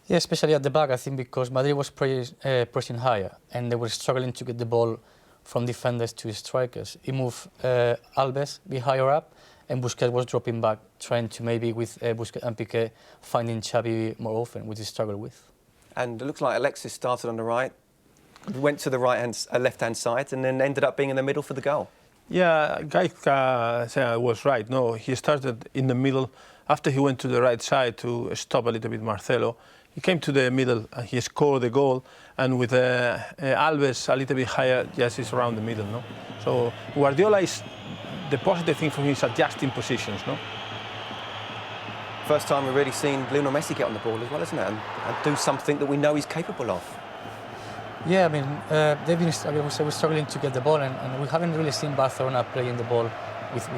Yeah, especially at the back, I think, because Madrid was pressing higher and they were struggling to get the ball from defenders to strikers. He moved Alves be higher up, and Busquets was dropping back, trying to maybe with Busquets and Piqué finding Xavi more often, which he struggled with. And it looks like Alexis started on the right, went to the left-hand side, and then ended up being in the middle for the goal. Yeah, Gaika was right. No, he started in the middle. After he went to the right side to stop a little bit Marcelo, he came to the middle and he scored the goal. And with Alves a little bit higher, yes, it's around the middle. So Guardiola is, the positive thing for him is adjusting positions. First time we've really seen Lionel Messi get on the ball as well, isn't it? And do something that we know he's capable of. Yeah, I mean, they've been struggling to get the ball, and we haven't really seen Barcelona playing the ball with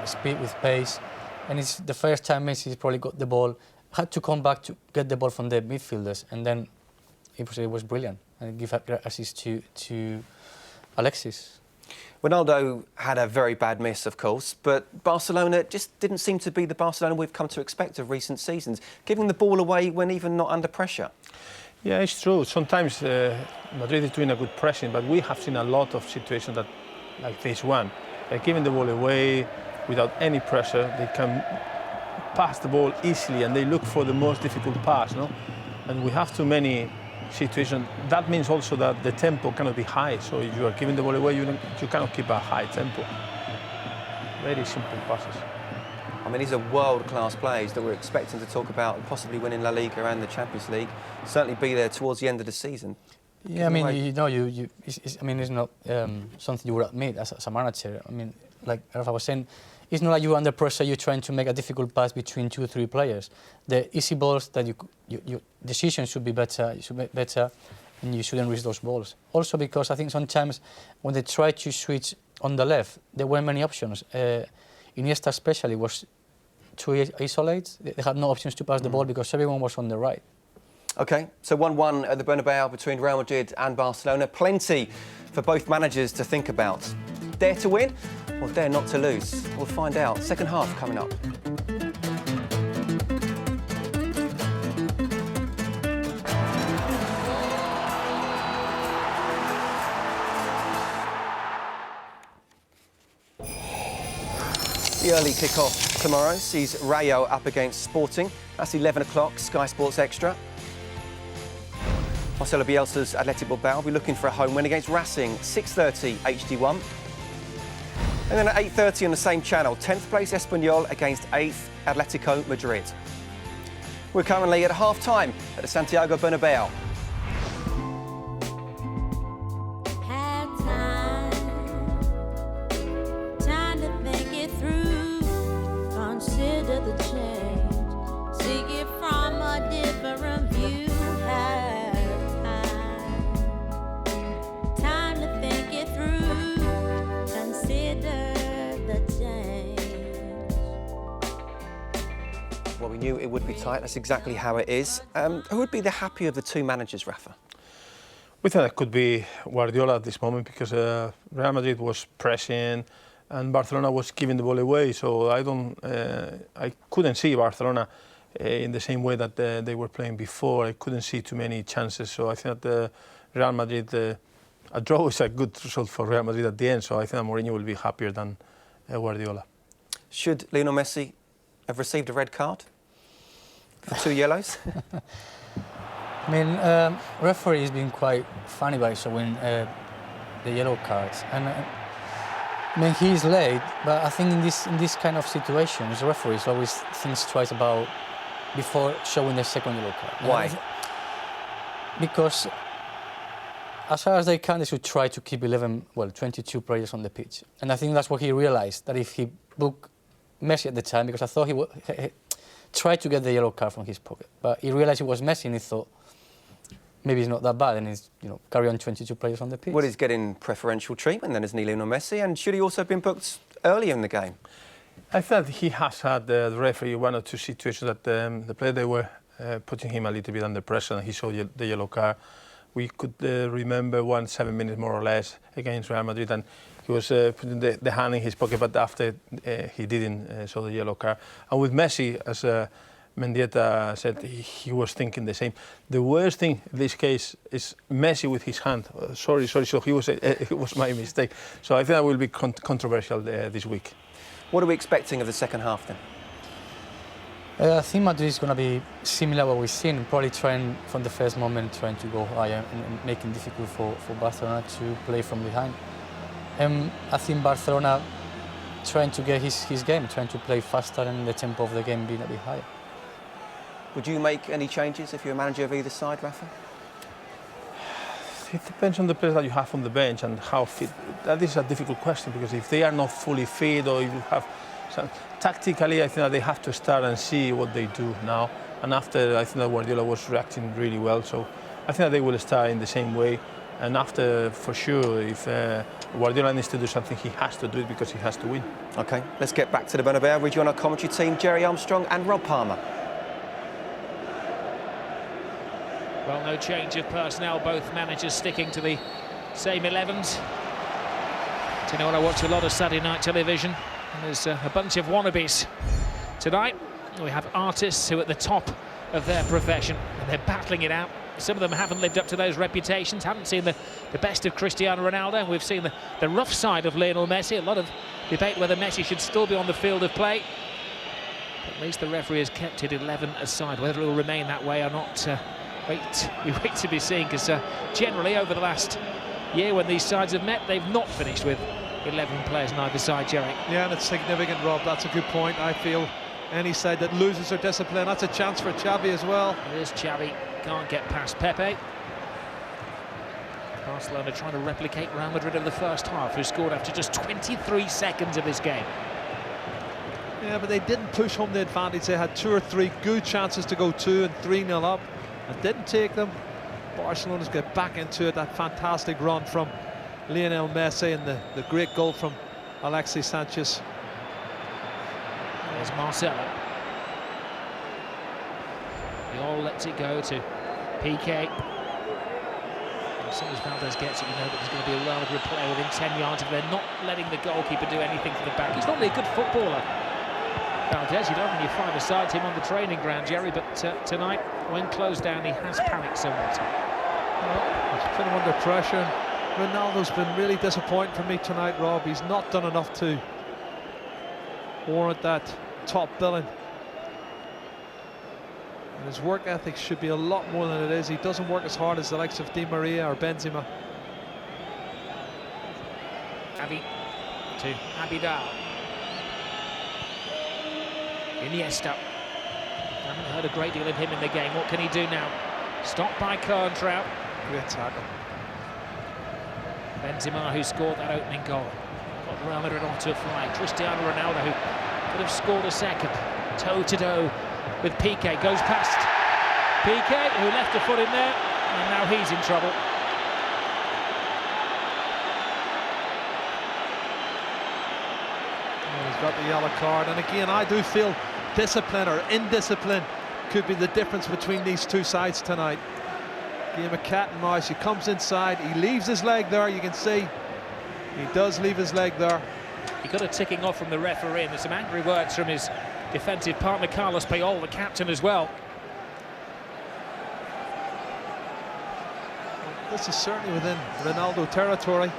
speed, with pace. And it's the first time Messi probably got the ball, had to come back to get the ball from the midfielders, and then it was brilliant. And give assist to Alexis. Ronaldo had a very bad miss, of course, but Barcelona just didn't seem to be the Barcelona we've come to expect of recent seasons, giving the ball away when even not under pressure. Yeah, it's true. Sometimes Madrid is doing a good pressing, but we have seen a lot of situations like this one. They're giving the ball away without any pressure. They can pass the ball easily and they look for the most difficult pass. And we have too many situations. That means also that the tempo cannot be high. So if you are giving the ball away, you cannot keep a high tempo. Very simple passes. I mean, these are world-class players that we're expecting to talk about possibly winning La Liga and the Champions League. Certainly be there towards the end of the season. Yeah, I mean, it's not something you would admit as a manager. I mean, like Rafa was saying, it's not like you're under pressure, you're trying to make a difficult pass between 2 or 3 players. The easy balls that your decisions should be better, and you shouldn't risk those balls. Also because I think sometimes when they try to switch on the left, there weren't many options. Iniesta especially was too isolated. They had no options to pass the ball because everyone was on the right. OK, so 1-1 at the Bernabeu between Real Madrid and Barcelona. Plenty for both managers to think about. Dare to win or dare not to lose? We'll find out. Second half coming up. The early kick-off tomorrow sees Rayo up against Sporting. That's 11 o'clock, Sky Sports Extra. Marcelo Bielsa's Athletic Bilbao will be looking for a home win against Racing, 6:30 HD1. And then at 8:30 on the same channel, 10th place Espanyol against 8th Atletico Madrid. We're currently at half-time at the Santiago Bernabeu. Well, we knew it would be tight. That's exactly how it is. Who would be the happier of the two managers, Rafa? We think that could be Guardiola at this moment because Real Madrid was pressing and Barcelona was giving the ball away. So I couldn't see Barcelona in the same way that they were playing before. I couldn't see too many chances. So I think that Real Madrid, a draw is a good result for Real Madrid at the end. So I think that Mourinho will be happier than Guardiola. Should Lionel Messi have received a red card for 2 yellows? I mean, referee has been quite funny by showing the yellow cards, and I mean he's late. But I think in this kind of situations, referees always think twice about before showing the second yellow card. Why? Because as far as they can, they should try to keep 22 players on the pitch, and I think that's what he realised, that if he booked Messi at the time, because I thought he tried to get the yellow card from his pocket, but he realised it was Messi and he thought maybe it's not that bad, and it's, you know, carry on 22 players on the pitch. Well, he's getting preferential treatment then, isn't he, Lionel Messi? And should he also have been booked earlier in the game? I thought he has had the referee one or two situations that the player they were putting him a little bit under pressure, and he saw the yellow card. We could remember 7 minutes more or less against Real Madrid, and he was putting the hand in his pocket, but after he didn't saw the yellow card. And with Messi, as Mendieta said, he was thinking the same. The worst thing in this case is Messi with his hand. Sorry. So it was my mistake. So I think that will be controversial this week. What are we expecting of the second half then? I think Madrid is going to be similar to what we've seen, probably trying from the first moment, trying to go higher and making it difficult for Barcelona to play from behind. I think Barcelona trying to get his game, trying to play faster and the tempo of the game being a bit higher. Would you make any changes if you're a manager of either side, Rafa? It depends on the players that you have on the bench and how fit. That is a difficult question, because if they are not fully fit, or if you have some, tactically, I think that they have to start and see what they do now. And after, I think that Guardiola was reacting really well, so I think that they will start in the same way. And after, for sure, if Guardiola needs to do something, he has to do it because he has to win. OK, let's get back to the Bernabeu. We join our commentary team, Jerry Armstrong and Rob Palmer. Well, no change of personnel, both managers sticking to the same 11s. Do you know what, I watch a lot of Saturday night television, and there's a bunch of wannabes. Tonight, we have artists who are at the top of their profession, and they're battling it out. Some of them haven't lived up to those reputations, haven't seen the best of Cristiano Ronaldo, and we've seen the rough side of Lionel Messi. A lot of debate whether Messi should still be on the field of play. But at least the referee has kept it 11 aside. Whether it will remain that way or not, we wait to be seen, because generally over the last year when these sides have met, they've not finished with 11 players on either side, Jerry. Yeah, and it's significant, Rob. That's a good point. I feel any side that loses their discipline, that's a chance for Xavi as well. It is Xavi, can't get past Pepe. Barcelona trying to replicate Real Madrid of the first half, who scored after just 23 seconds of this game. Yeah, but they didn't push home the advantage. They had 2 or 3 good chances to go 2 and 3-0 up, and didn't take them. Barcelona's get back into it. That fantastic run from Lionel Messi, and the great goal from Alexis Sanchez. There's Marcelo. He all lets it go to PK. As soon as Valdez gets it, you know that there's going to be a Real Madrid player within 10 yards if they're not letting the goalkeeper do anything for the back. He's normally a good footballer, Valdez. You don't when you five-a-side him on the training ground, Jerry, but tonight, when closed down, he has panicked somewhat. Well, he's put him under pressure. Ronaldo's been really disappointing for me tonight, Rob. He's not done enough to warrant that top billing. And his work ethic should be a lot more than it is. He doesn't work as hard as the likes of Di Maria or Benzema. Xavi to Abidal. Iniesta. Haven't heard a great deal of him in the game. What can he do now? Stopped by Coentrao. Great tackle. Benzema, who scored that opening goal, got Real Madrid onto a fly. Cristiano Ronaldo, who could have scored a second, toe-to-toe with Piqué, goes past Piqué, who left a foot in there, and now he's in trouble. Well, he's got the yellow card, and again, I do feel discipline or indiscipline could be the difference between these two sides tonight. Game of cat and mouse. He comes inside, he leaves his leg there. You can see he does leave his leg there. He got a ticking off from the referee, and there's some angry words from his defensive partner Carlos Puyol, the captain, as well. This is certainly within Ronaldo territory.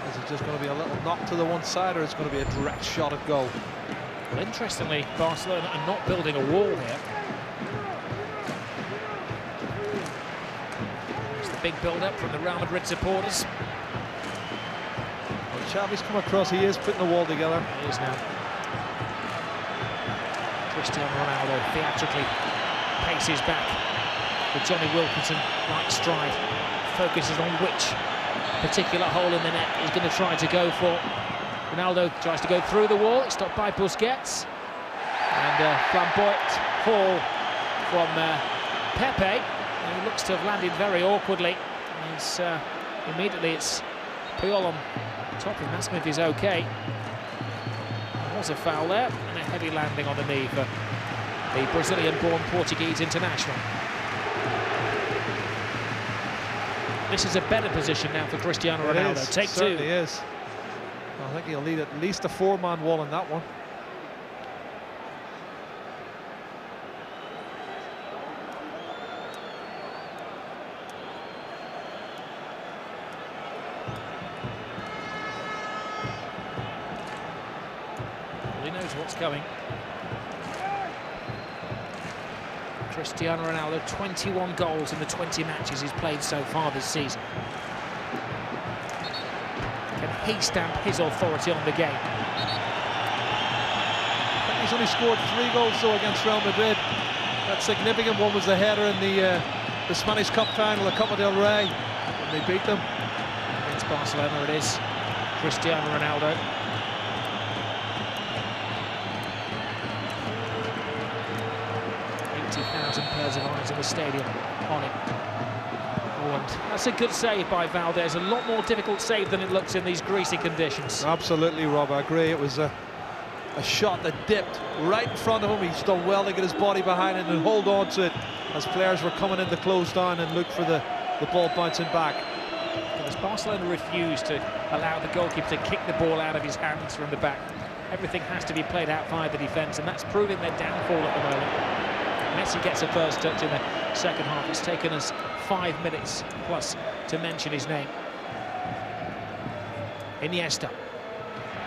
Is it just going to be a little knock to the one side, or is it going to be a direct shot at goal? Well, interestingly, Barcelona are not building a wall here. Big build-up from the Real Madrid supporters. Well, Xavi's come across, he is putting the wall together. He is now. Cristiano Ronaldo theatrically paces back with Johnny Wilkinson right stride, focuses on which particular hole in the net he's going to try to go for. Ronaldo tries to go through the wall, it's stopped by Busquets, and flamboyant fall from Pepe. He looks to have landed very awkwardly. He's, immediately it's Puyol on top of him, asking if he's okay. There was a foul there, and a heavy landing on the knee for the Brazilian-born Portuguese international. This is a better position now for Cristiano Ronaldo. Take two. It certainly is. I think he'll need at least a 4-man wall in that one. Well, he knows what's coming. Cristiano Ronaldo, 21 goals in the 20 matches he's played so far this season. Can he stamp his authority on the game? I think he's only scored 3 goals though against Real Madrid. That significant one was the header in the Spanish Cup final, the Copa del Rey, and they beat them. Against Barcelona it is. Cristiano Ronaldo. 80,000 pairs of eyes in the stadium on him. Oh, and that's a good save by Valdez. A lot more difficult save than it looks in these greasy conditions. Absolutely, Rob, I agree. It was a shot that dipped right in front of him. He's done well to get his body behind it and hold on to it as players were coming in to close down and look for the ball bouncing back. As Barcelona refused to allow the goalkeeper to kick the ball out of his hands from the back. Everything has to be played out via the defence, and that's proving their downfall at the moment. Messi gets a first touch in the second half. It's taken us 5 minutes plus to mention his name. Iniesta.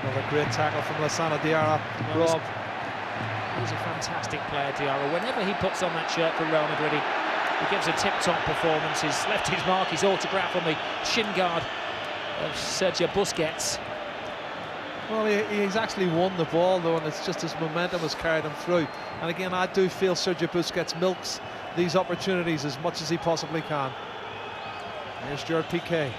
Another great tackle from Lassana Diarra. Rob. He's a fantastic player, Diarra. Whenever he puts on that shirt for Real Madrid, he gives a tip-top performance. He's left his mark, his autograph on the shin guard of Sergio Busquets. Well, he's actually won the ball though, and it's just his momentum has carried him through. And again, I do feel Sergio Busquets milks these opportunities as much as he possibly can. Here's Gerard Piqué.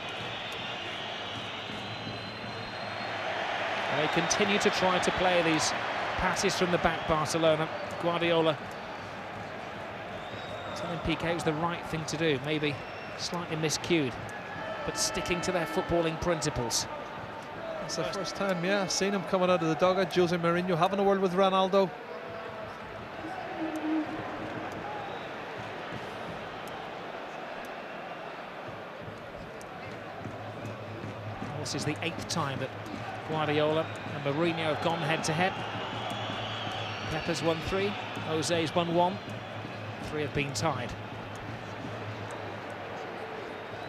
They continue to try to play these passes from the back, Barcelona. Guardiola telling Piqué it was the right thing to do, maybe slightly miscued, but sticking to their footballing principles. It's the first time, yeah, seen him coming out of the dugout. Jose Mourinho having a word with Ronaldo. This is the 8th time that Guardiola and Mourinho have gone head-to-head. Pepper's won 3, Jose's won 1, 3 have been tied.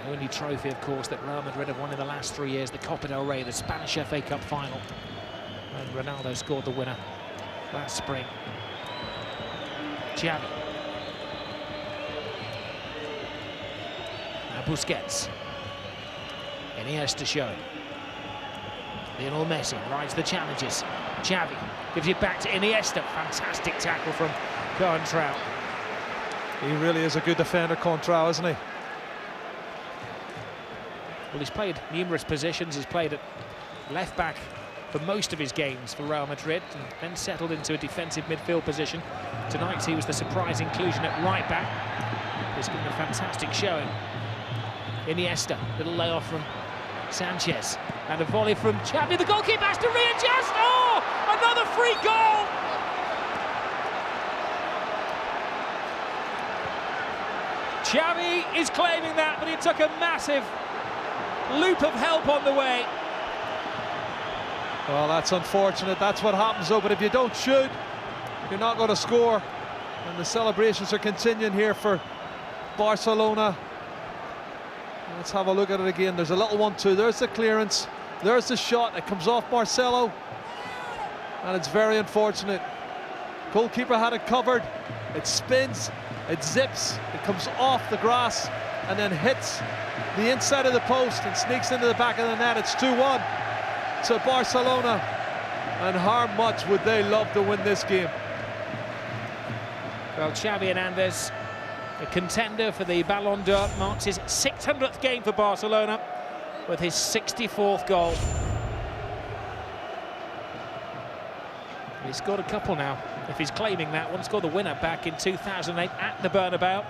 The only trophy, of course, that Real Madrid have won in the last 3 years, the Copa del Rey, the Spanish FA Cup final. And Ronaldo scored the winner last spring. Xavi. Now Busquets. Iniesta showing. Lionel Messi rides the challenges. Xavi gives it back to Iniesta. Fantastic tackle from Coentrao. He really is a good defender, Coentrao, isn't he? Well, he's played numerous positions. He's played at left back for most of his games for Real Madrid, and then settled into a defensive midfield position. Tonight he was the surprise inclusion at right back. He's given a fantastic showing. Iniesta, little layoff from Sanchez, and a volley from Xavi. The goalkeeper has to readjust. Oh, another free goal! Xavi is claiming that, but he took a massive loop of help on the way. Well, that's unfortunate. That's what happens though, but if you don't shoot, you're not going to score. And the celebrations are continuing here for Barcelona. Let's have a look at it again. There's a little 1-2. There's the clearance. There's the shot. It comes off Marcelo. And it's very unfortunate. Goalkeeper had it covered. It spins. It zips. It comes off the grass and then hits the inside of the post and sneaks into the back of the net. It's 2-1 to Barcelona. And how much would they love to win this game? Well, Xavi Hernandez, a contender for the Ballon d'Or, marks his 600th game for Barcelona with his 64th goal. He's scored a couple now, if he's claiming that one. Scored the winner back in 2008 at the Bernabeu.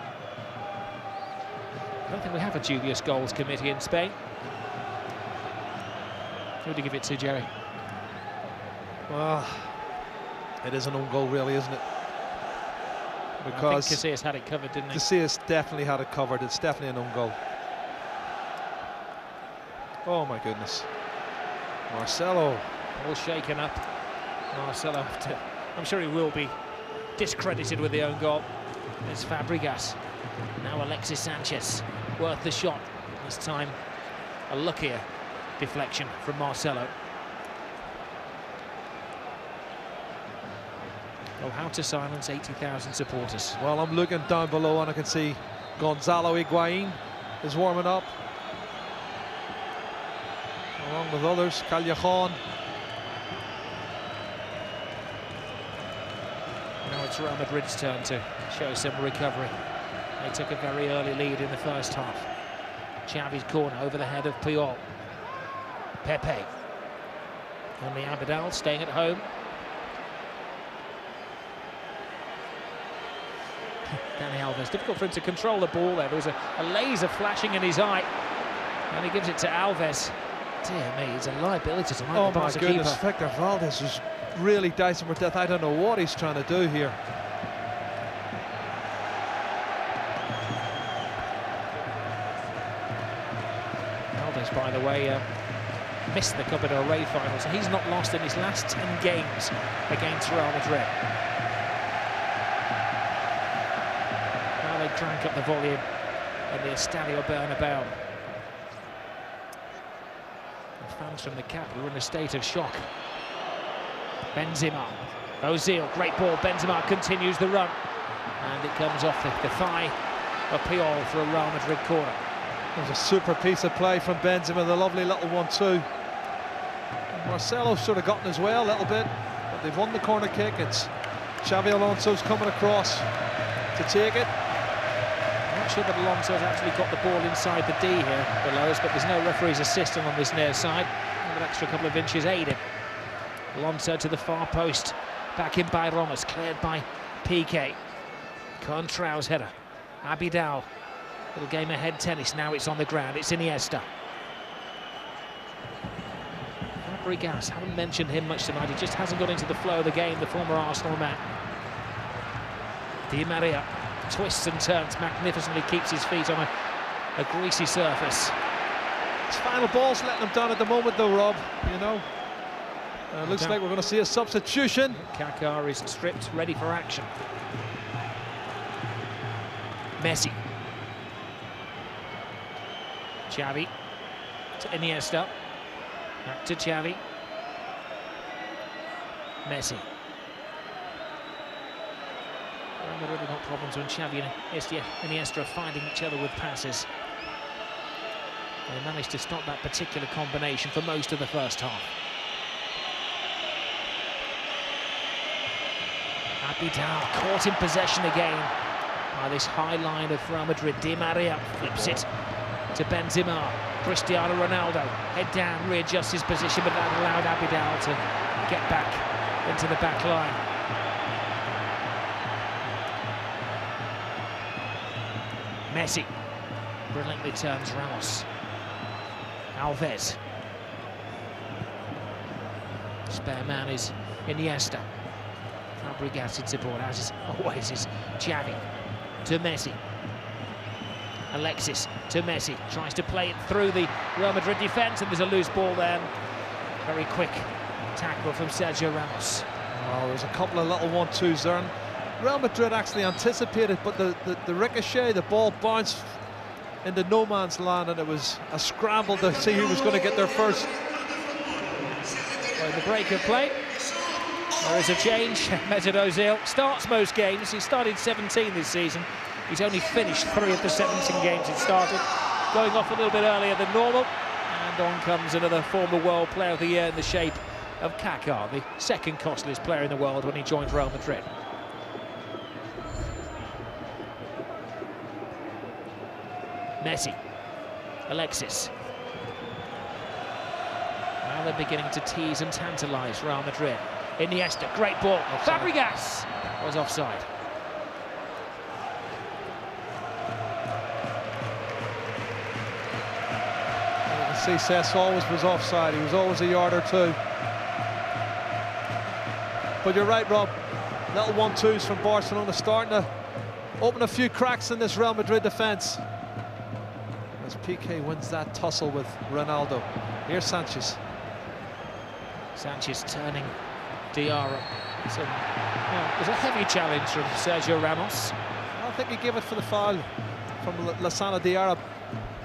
I don't think we have a dubious goals committee in Spain. Who do you give it to, Jerry? Well, it is an own goal, really, isn't it? Because I think Casillas had it covered, didn't he? Casillas definitely had it covered. It's definitely an own goal. Oh my goodness. Marcelo. All shaken up. Marcelo, I'm sure he will be discredited with the own goal. There's Fabregas. Now Alexis Sanchez. Worth the shot. This time a luckier deflection from Marcelo. Oh, how to silence 80,000 supporters. Well, I'm looking down below and I can see Gonzalo Higuain is warming up, along with others. Callejon. Now it's Real Madrid's turn to show some recovery. They took a very early lead in the first half. Xavi's corner over the head of Puyol. Pepe. Only Abidal staying at home. Dani Alves, difficult for him to control the ball there. There was a laser flashing in his eye. And he gives it to Alves. Dear me, he's a liability tonight. Oh the my Barca goodness, keeper. Victor Valdez is really dicing for death. I don't know what he's trying to do here. Alves, by the way, missed the Copa del Rey final, so he's not lost in his last 10 games against Real Madrid. Now they drank up the volume in the Estadio Bernabeu. The fans from the capital are in a state of shock. Benzema, Ozil, great ball. Benzema continues the run, and it comes off the thigh of Puyol for a Real Madrid corner. It was a super piece of play from Benzema, the lovely little one too. Marcelo's sort of gotten as well a little bit, but they've won the corner kick. It's Xavi Alonso's coming across to take it. I'm not sure that Alonso's actually got the ball inside the D here below us, but there's no referee's assistant on this near side. An extra couple of inches aiding. Alonso to the far post, back in by Ramos, cleared by Piqué. Contrao's header. Abidal, little game ahead tennis, now it's on the ground, it's Iniesta. Fabregas, haven't mentioned him much tonight, he just hasn't got into the flow of the game, the former Arsenal man. Di Maria twists and turns magnificently, keeps his feet on a greasy surface. His final ball's letting him down at the moment though, Rob, you know. Looks like we're going to see a substitution. Kaká is stripped, ready for action. Messi. Xavi to Iniesta. Back to Xavi. Messi. Real Madrid have got problems when Xavi and Iniesta are finding each other with passes. They managed to stop that particular combination for most of the first half. Abidal caught in possession again by this high line of Real Madrid. Di Maria flips it to Benzema. Cristiano Ronaldo, head down, readjusts his position, but that allowed Abidal to get back into the back line. Messi brilliantly turns Ramos. Alves. Spare man is Iniesta. Fabregas in support, as is always is Xavi to Messi. Alexis to Messi, tries to play it through the Real Madrid defence, and there's a loose ball there. Very quick tackle from Sergio Ramos. Oh, there's a couple of little 1-2s there. And Real Madrid actually anticipated, but the ricochet, the ball bounced into no man's land, and it was a scramble to see who was going to get there first. So the break of play. There is a change. Mesut Ozil starts most games. He started 17 this season. He's only finished 3 of the 17 games he started, going off a little bit earlier than normal. And on comes another former World Player of the Year in the shape of Kaká, the second costliest player in the world when he joined Real Madrid. Messi, Alexis. Now they're beginning to tease and tantalise Real Madrid. Iniesta, great ball. Offside. Fabregas was offside. You can see Cesc always was offside. He was always a yard or two. But you're right, Rob. Little 1-2s from Barcelona starting to open a few cracks in this Real Madrid defence. As Piqué wins that tussle with Ronaldo. Here's Sanchez. Sanchez turning Diarra. It was a heavy challenge from Sergio Ramos. I think he gave it for the foul from Lassana Diarra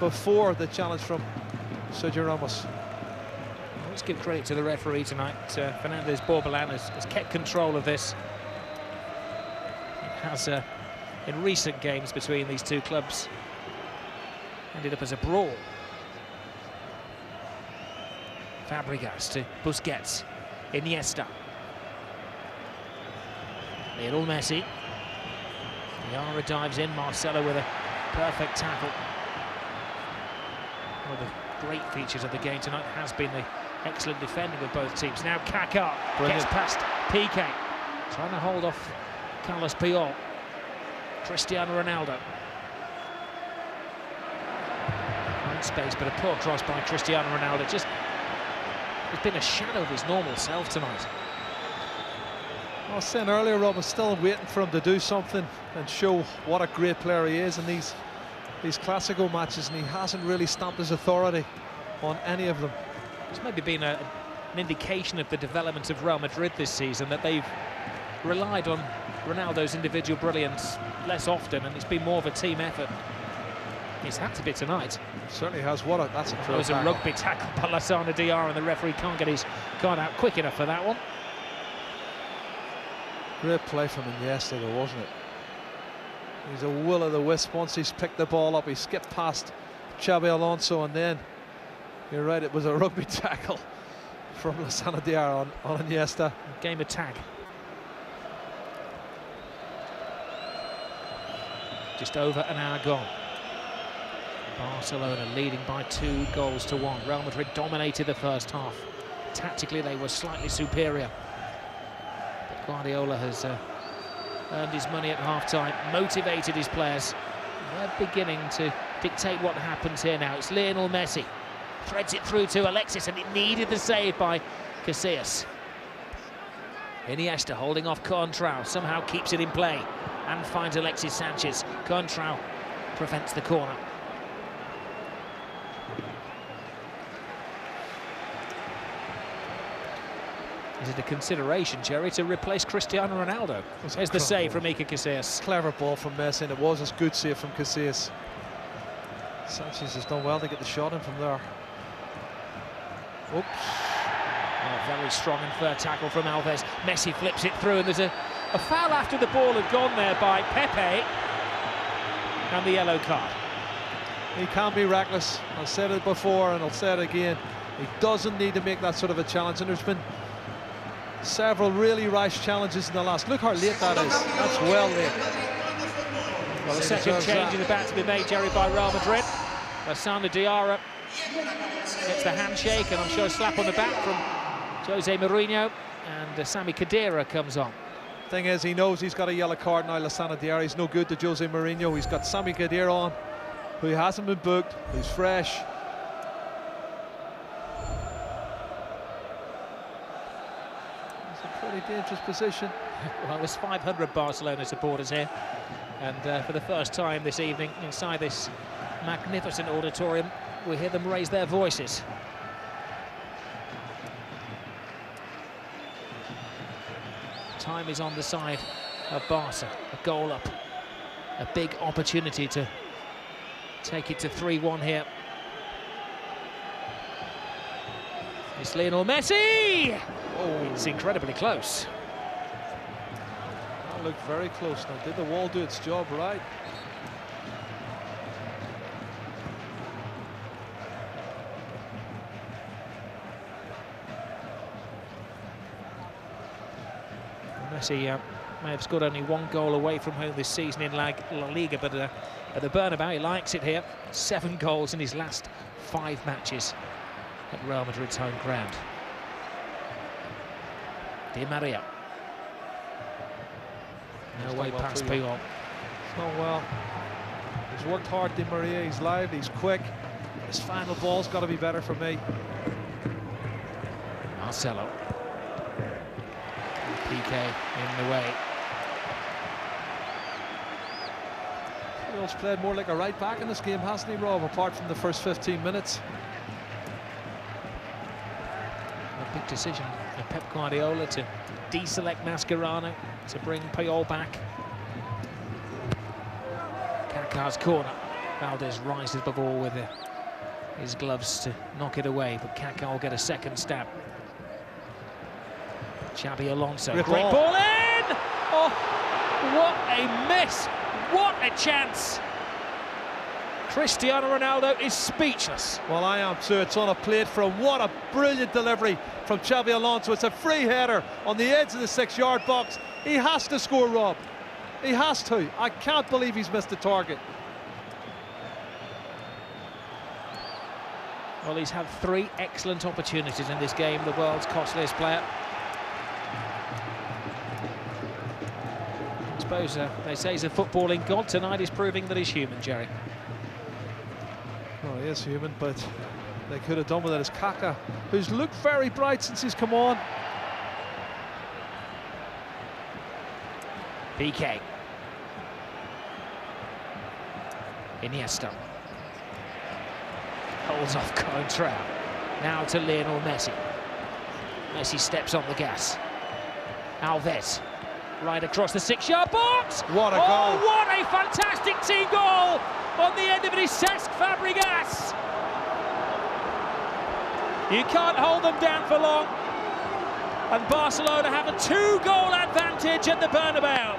before the challenge from Sergio Ramos. Let's give credit to the referee tonight. Fernandez Borbalán has kept control of this. It has, in recent games between these two clubs, ended up as a brawl. Fabregas to Busquets. Iniesta. Lionel Messi. Diarra dives in. Marcelo with a perfect tackle. One of the great features of the game tonight has been the excellent defending of both teams. Now Kaká gets past Piqué, trying to hold off Carlos Puyol. Cristiano Ronaldo. Find space, but a poor cross by Cristiano Ronaldo. Just he's been a shadow of his normal self tonight. I was saying earlier, Rob, was still waiting for him to do something and show what a great player he is in these Clásico matches, and he hasn't really stamped his authority on any of them. It's maybe been an indication of the development of Real Madrid this season, that they've relied on Ronaldo's individual brilliance less often, and it's been more of a team effort. It's had to be tonight. Certainly has. That's a That was a rugby tackle by Lassana Diarra, and the referee can't get his card out quick enough for that one. Great play from Iniesta though, wasn't it? He's a will-o'-the-wisp. Once he's picked the ball up, he skipped past Xabi Alonso, and then, you're right, it was a rugby tackle from Lassana Diarra on Iniesta. Game of tag. Just over an hour gone. Barcelona leading by 2-1. Real Madrid dominated the first half. Tactically, they were slightly superior. But Guardiola has earned his money at half-time, motivated his players. They're beginning to dictate what happens here now. It's Lionel Messi. Threads it through to Alexis, and it needed the save by Casillas. Iniesta holding off Contrao, somehow keeps it in play and finds Alexis Sanchez. Contrao prevents the corner. Is it a consideration, Jerry, to replace Cristiano Ronaldo? There's the save from Iker Casillas. Clever ball from Messi, and it was a good save from Casillas. Sanchez has done well to get the shot in from there. Oops. Oh, very strong and fair tackle from Alves. Messi flips it through, and there's a foul after the ball had gone there by Pepe, and the yellow card. He can be reckless. I've said it before and I'll say it again. He doesn't need to make that sort of a challenge, and there's been several really rash challenges in the last. Look how late that is. That's well late. Well, the second change is about to be made, Jerry, by Real Madrid. Lassana Diarra gets the handshake, and I'm sure a slap on the back from Jose Mourinho, and Sami Khedira comes on. Thing is, he knows he's got a yellow card now. Lassana Diarra, he's no good to Jose Mourinho. He's got Sami Khedira on, who hasn't been booked, who's fresh. It's a pretty dangerous position. Well, there's 500 Barcelona supporters here, and for the first time this evening, inside this magnificent auditorium, we hear them raise their voices. Time is on the side of Barca. A goal up, a big opportunity to take it to 3-1 here. It's Lionel Messi! Oh, it's incredibly close. That looked very close now. Did the wall do its job right? Messi may have scored only one goal away from home this season in La Liga, but at the Bernabeu, he likes it here. 7 goals in his last 5 matches at Real Madrid's home ground. Di Maria. No way past Puyol. It's not well. He's worked hard, Di Maria. He's lively, he's quick. His final ball's got to be better for me. Marcelo. PK in the way. Puyol's played more like a right back in this game, hasn't he, Rob, apart from the first 15 minutes? A big decision for Pep Guardiola to deselect Mascherano, to bring Puyol back. Kaká's corner. Valdez rises the ball with his gloves to knock it away, but Kaká will get a second stab. Xabi Alonso, great ball in! Oh, what a miss! What a chance! Cristiano Ronaldo is speechless. Well, I am too. It's on a plate for him. What a brilliant delivery from Xabi Alonso. It's a free header on the edge of the 6-yard box. He has to score, Rob. He has to. I can't believe he's missed the target. Well, he's had 3 excellent opportunities in this game, the world's costliest player. I suppose they say he's a footballing god. Tonight he's proving that he's human, Jerry. Oh, he is human, but they could have done with it. As Kaká, who's looked very bright since he's come on. PK. Iniesta. Holds off Contrell. Now to Lionel Messi. Messi steps on the gas. Alves. Right across the 6-yard box. What a goal. Oh, what a fantastic team goal. On the end of it is Cesc Fabregas. You can't hold them down for long. And Barcelona have a 2-goal advantage at the Bernabeu.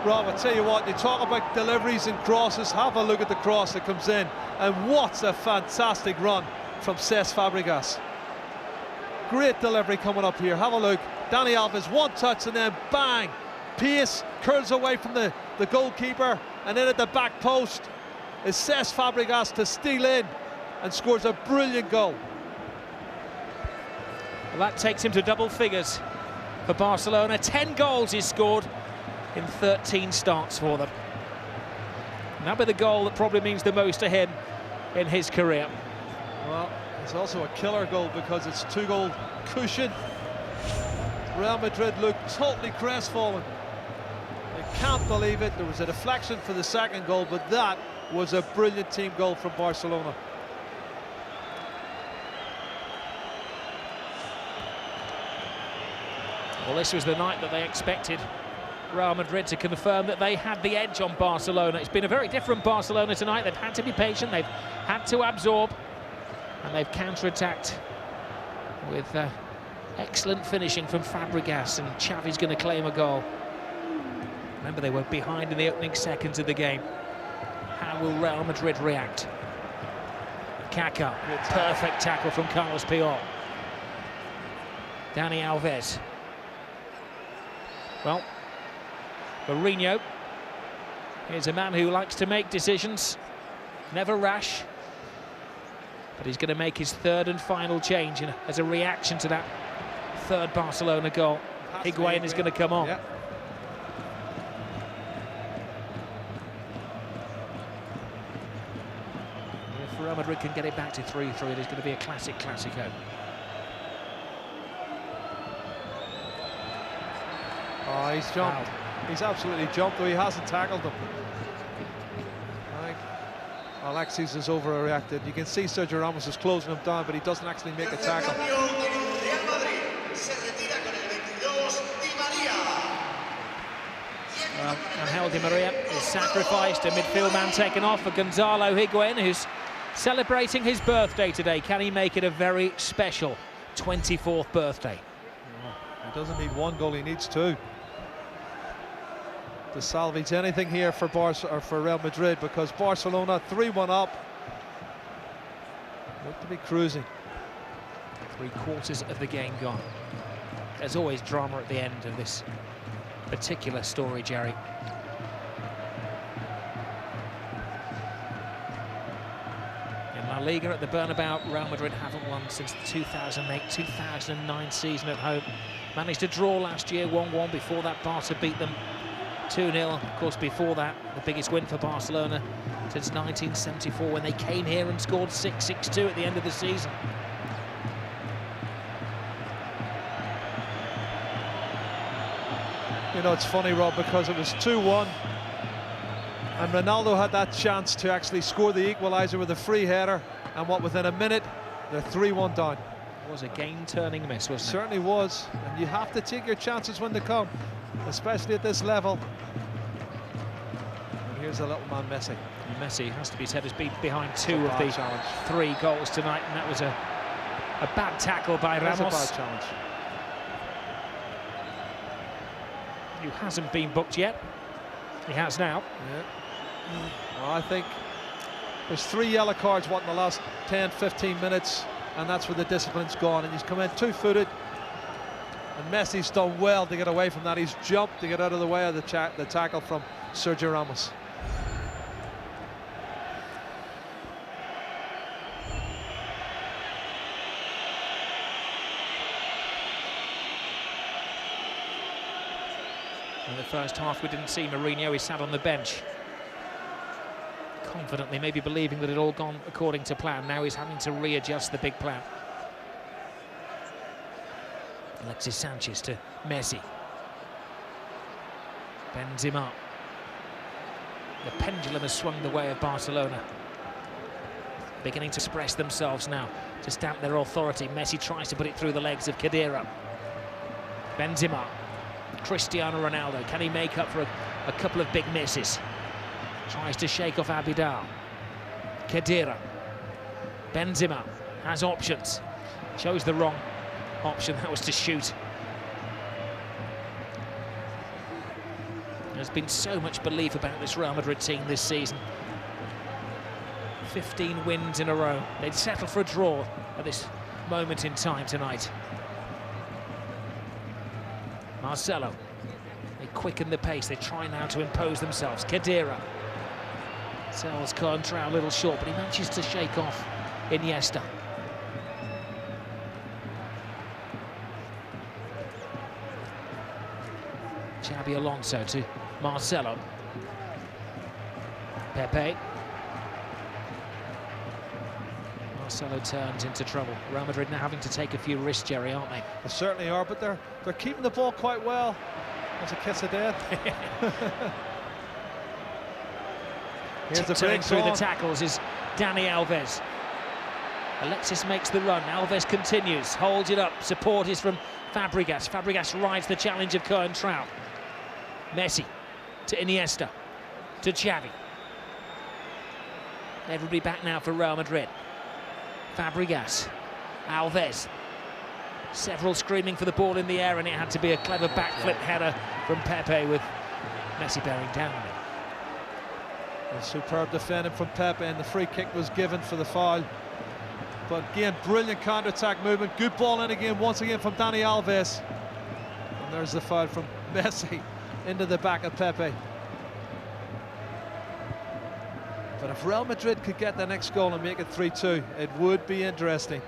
Rob, I tell you what, you talk about deliveries and crosses. Have a look at the cross that comes in. And what a fantastic run from Cesc Fabregas. Great delivery coming up here. Have a look. Dani Alves, one touch and then bang. Pace curls away from the goalkeeper. And then at the back post is Cesc Fabregas to steal in and scores a brilliant goal. Well, that takes him to double figures for Barcelona. 10 goals he's scored in 13 starts for them. And that'll be the goal that probably means the most to him in his career. Well, it's also a killer goal because it's 2-goal cushion. Real Madrid look totally crestfallen. They can't believe it. There was a deflection for the second goal, but that was a brilliant team goal from Barcelona. Well, this was the night that they expected Real Madrid to confirm that they had the edge on Barcelona. It's been a very different Barcelona tonight. They've had to be patient, they've had to absorb, and they've counter-attacked with excellent finishing from Fabregas, and Xavi's going to claim a goal. Remember, they were behind in the opening seconds of the game. How will Real Madrid react? Kaká, perfect tackle from Carlos Puyol. Dani Alves. Well, Mourinho is a man who likes to make decisions, never rash, but he's going to make his 3rd and final change as a reaction to that 3rd Barcelona goal. Higuain is going to come on. Yeah. If Real Madrid can get it back to 3-3, it is going to be a classic Clásico. Oh, he's jumped. Wow. He's absolutely jumped, though he hasn't tackled him. Right. Alexis has overreacted. You can see Sergio Ramos is closing him down, but he doesn't actually make a tackle. Well, Angel Di Maria is sacrificed, a midfield man taken off for Gonzalo Higuain, who's celebrating his birthday today. Can he make it a very special 24th birthday? He doesn't need 1 goal, he needs 2. To salvage anything here for Real Madrid, because Barcelona 3-1 up. Look to be cruising. 3/4 of the game gone. There's always drama at the end of this particular story, Jerry. In La Liga at the Bernabeu. Real Madrid haven't won since the 2008-2009 season at home. Managed to draw last year 1-1. Before that, Barca beat them 2-0. Of course, before that, the biggest win for Barcelona since 1974, when they came here and scored 6-6-2 at the end of the season. You know, it's funny, Rob, because it was 2-1, and Ronaldo had that chance to actually score the equaliser with a free header, and within a minute, they're 3-1 down. It was a game-turning miss, wasn't it? Certainly was, and you have to take your chances when they come, especially at this level. And here's a little man, Messi. Messi has to be said has been behind two of the challenge. 3 goals tonight, and that was a bad tackle by Ramos. That's a bad challenge. Who hasn't been booked yet. He has now. Yeah. Well, I think there's 3 yellow cards in the last 10-15 minutes, and that's where the discipline's gone. And he's come in 2-footed, and Messi's done well to get away from that. He's jumped to get out of the way of the tackle from Sergio Ramos. In the first half, we didn't see Mourinho. He sat on the bench, confidently, maybe believing that it had all gone according to plan. Now he's having to readjust the big plan. Alexis Sanchez to Messi. Bends him up. The pendulum has swung the way of Barcelona. Beginning to express themselves now, to stamp their authority. Messi tries to put it through the legs of Khedira. Bends him up. Cristiano Ronaldo, can he make up for a couple of big misses? Tries to shake off Abidal. Khedira bends him up, has options, chose the wrong option, that was to shoot. There's been so much belief about this Real Madrid team this season. 15 wins in a row. They'd settle for a draw at this moment in time tonight. Marcelo, they quicken the pace, they try now to impose themselves. Khedira sells Coentrao a little short, but he manages to shake off Iniesta. Xabi Alonso to Marcelo. Pepe. Marcelo turns into trouble. Real Madrid now having to take a few risks, Jerry, aren't they? They certainly are, but they're keeping the ball quite well. That's a kiss of death. Here's the turning break through on. the tackles is Dani Alves. Alexis makes the run. Alves continues, holds it up. Support is from Fabregas. Fabregas rides the challenge of Coentrao. Messi to Iniesta to Xavi. Everybody back now for Real Madrid. Fabregas, Alves, several screaming for the ball in the air, and it had to be a clever backflip header from Pepe with Messi bearing down on it. A superb defending from Pepe, and the free kick was given for the foul. But again, brilliant counter-attack movement, good ball in again, once again from Dani Alves. And there's the foul from Messi into the back of Pepe. But if Real Madrid could get the next goal and make it 3-2, it would be interesting.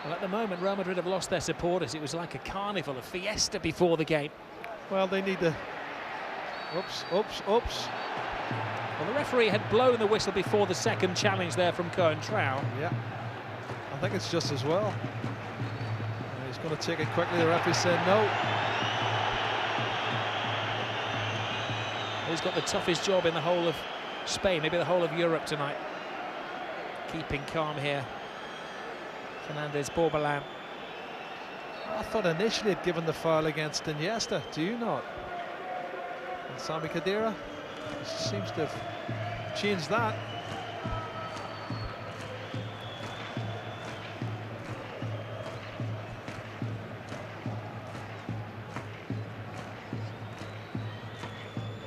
Well, at the moment, Real Madrid have lost their supporters. It was like a carnival, a fiesta before the game. Well, they need to... Oops. Well, the referee had blown the whistle before the second challenge there from Coentrao. Yeah, I think it's just as well. He's going to take it quickly. The referee said no. He's got the toughest job in the whole of Spain, maybe the whole of Europe tonight. Keeping calm here. Fernandez Borbalán. I thought initially he'd given the foul against Iniesta. Do you not? And Sami Khedira seems to have changed that.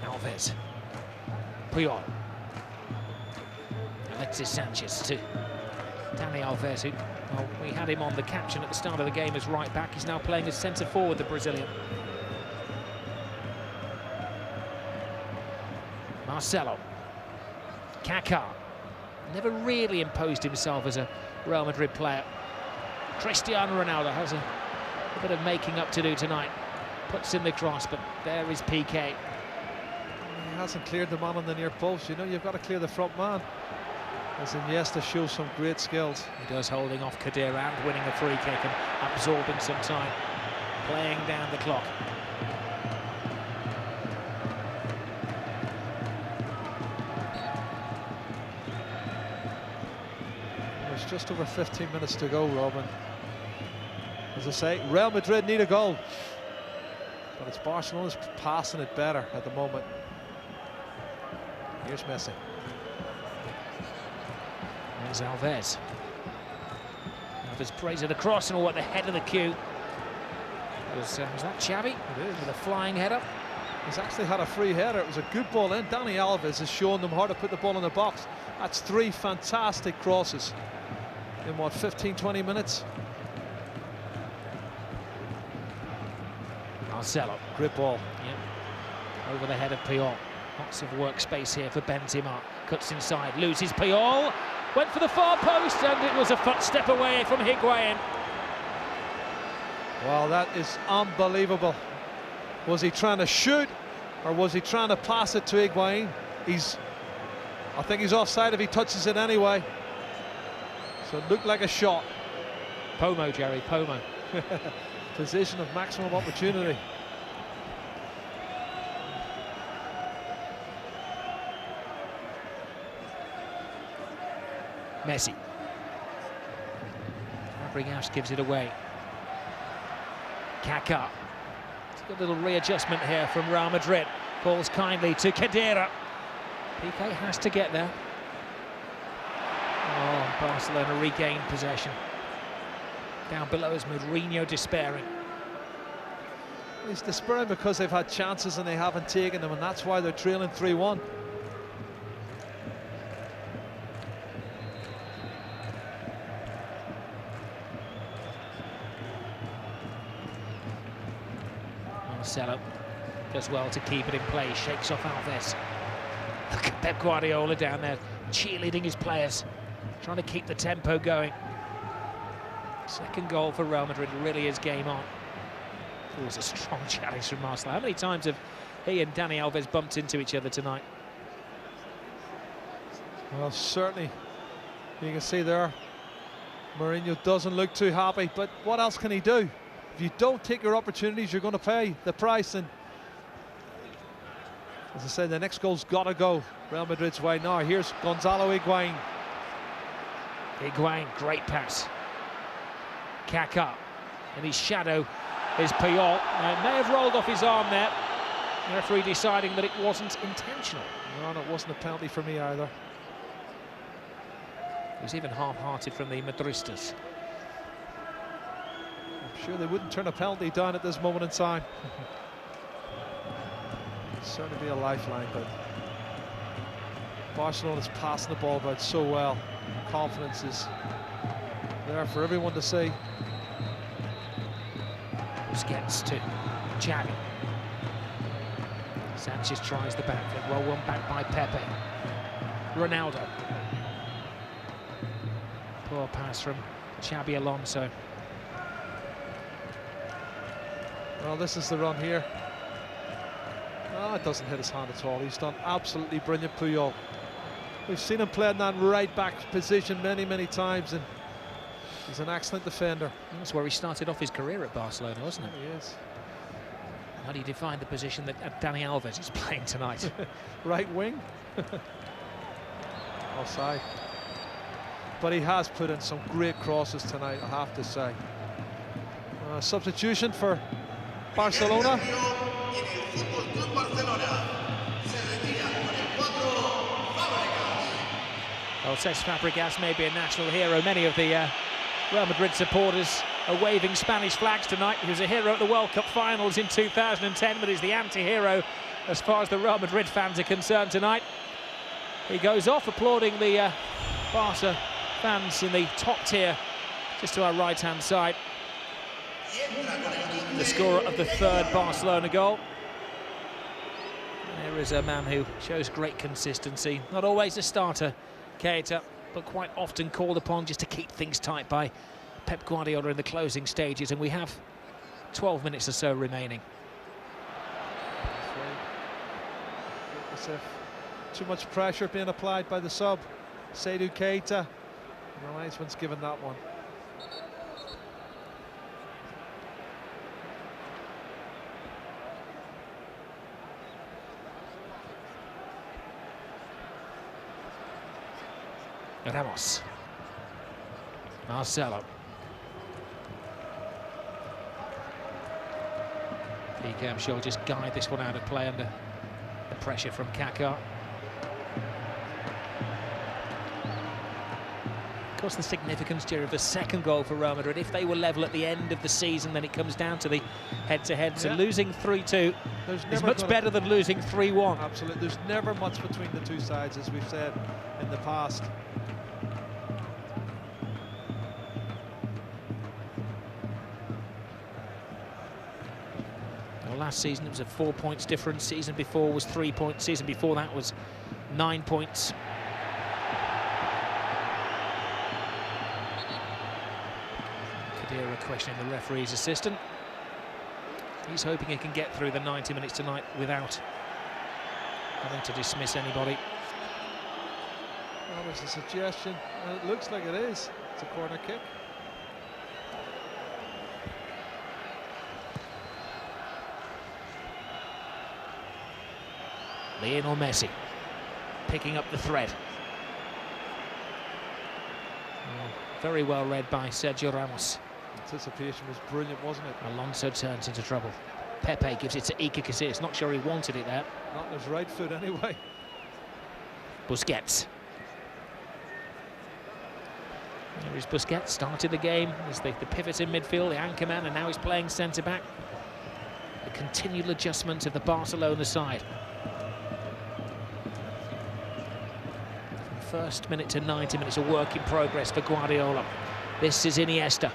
Alves. Puyol. Alexis Sanchez to Dani Alves, who Well, we had him on the caption at the start of the game as right back. He's now playing as centre forward, the Brazilian. Marcelo. Kaká. Never really imposed himself as a Real Madrid player. Cristiano Ronaldo has a bit of making up to do tonight. Puts in the cross, but there is Piqué. He hasn't cleared the man on the near post. You know, you've got to clear the front man. As Iniesta shows some great skills. He does, holding off Khedira and winning a free kick and absorbing some time, playing down the clock. There's just over 15 minutes to go, Robin. As I say, Real Madrid need a goal, but it's Barcelona's passing it better at the moment. Here's Messi. There's Alves. Alves prays it across and at the head of the queue. Was that Xavi? It is. With a flying header. He's actually had a free header. It was a good ball in. Dani Alves has shown them how to put the ball in the box. That's 3 fantastic crosses in what, 15-20 minutes. Marcelo. Great ball. Yep. Over the head of Puyol. Lots of workspace here for Benzema. Cuts inside, loses Puyol. Went for the far post, and it was a footstep away from Higuain. Wow, that is unbelievable. Was he trying to shoot, or was he trying to pass it to Higuain? I think he's offside if he touches it anyway. So it looked like a shot. Pomo, Jerry, Pomo. Position of maximum opportunity. Messi. Fabregas gives it away. Kaká. It's a good little readjustment here from Real Madrid. Falls kindly to Khedira. Piqué has to get there. Oh, Barcelona regained possession. Down below is Mourinho despairing. He's despairing because they've had chances and they haven't taken them, and that's why they're trailing 3-1. Marcelo does well to keep it in play, shakes off Alves. Look at Pep Guardiola down there, cheerleading his players, trying to keep the tempo going. Second goal for Real Madrid really is game on. It was a strong challenge from Marcelo. How many times have he and Dani Alves bumped into each other tonight? Well, certainly, you can see there, Mourinho doesn't look too happy, but what else can he do? If you don't take your opportunities, you're going to pay the price. And as I said, the next goal's got to go Real Madrid's way. Now here's Gonzalo Higuain. Higuain, great pass. Kaká, and his shadow is Puyol. Now, it may have rolled off his arm there. The referee deciding that it wasn't intentional. No, it wasn't a penalty for me either. It was even half-hearted from the Madristas. I'm sure they wouldn't turn a penalty down at this moment in time. Certainly be a lifeline, but Barcelona's passing the ball about so well. Confidence is there for everyone to see. Busquets to Xavi. Sanchez tries the back, well won back by Pepe. Ronaldo. Poor pass from Xabi Alonso. Well, this is the run here. Oh, it doesn't hit his hand at all. He's done absolutely brilliant, Puyol. We've seen him play in that right back position many times, and he's an excellent defender. That's where he started off his career at Barcelona, wasn't it? He is. How do you define the position that Dani Alves is playing tonight? Right wing. Offside. But he has put in some great crosses tonight, I have to say. Substitution for Barcelona. Well, says Fabregas may be a national hero. Many of the Real Madrid supporters are waving Spanish flags tonight. He was a hero at the World Cup finals in 2010, but he's the anti-hero as far as the Real Madrid fans are concerned tonight. He goes off applauding the Barca fans in the top tier just to our right-hand side. The scorer of the third Barcelona goal. There is a man who shows great consistency. Not always a starter, Keita, but quite often called upon just to keep things tight by Pep Guardiola in the closing stages, and we have 12 minutes or so remaining. As if too much pressure being applied by the sub, Seydou Keita. The linesman's given that one. Ramos. Marcelo. Piqué, I'm sure, will just guide this one out of play under the pressure from Kaká. Of course, the significance, Jerry, of the second goal for Real Madrid. If they were level at the end of the season, then it comes down to the head-to-head. So losing 3-2 is much better than losing 3-1. Absolutely. There's never much between the two sides, as we've said in the past. Last season it was a 4 points difference. Season before was 3 points. Season before that was 9 points. Khedira questioning the referee's assistant. He's hoping he can get through the 90 minutes tonight without having to dismiss anybody. Well, there's a suggestion, and it looks like it is. It's a corner kick. Lionel Messi picking up the thread. Very well read by Sergio Ramos. Anticipation was brilliant, wasn't it? Alonso turns into trouble. Pepe gives it to Iker Casillas. Not sure he wanted it there. Not on his right foot anyway. Busquets. There is Busquets, started the game as the pivot in midfield, the anchor man, and now he's playing centre-back. A continual adjustment of the Barcelona side. First minute to 90 minutes, a work in progress for Guardiola. This is Iniesta.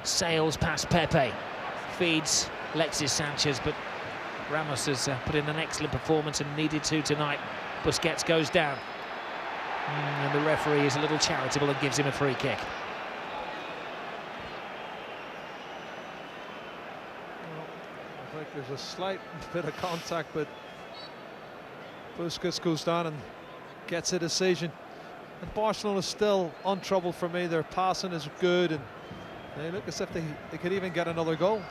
Sails past Pepe. Feeds Alexis Sanchez, but Ramos has put in an excellent performance and needed to tonight. Busquets goes down. And the referee is a little charitable and gives him a free kick. Well, I think there's a slight bit of contact, but Busquets goes down and gets a decision. And Barcelona's still untroubled for me. Their passing is good, and they look as if they could even get another goal.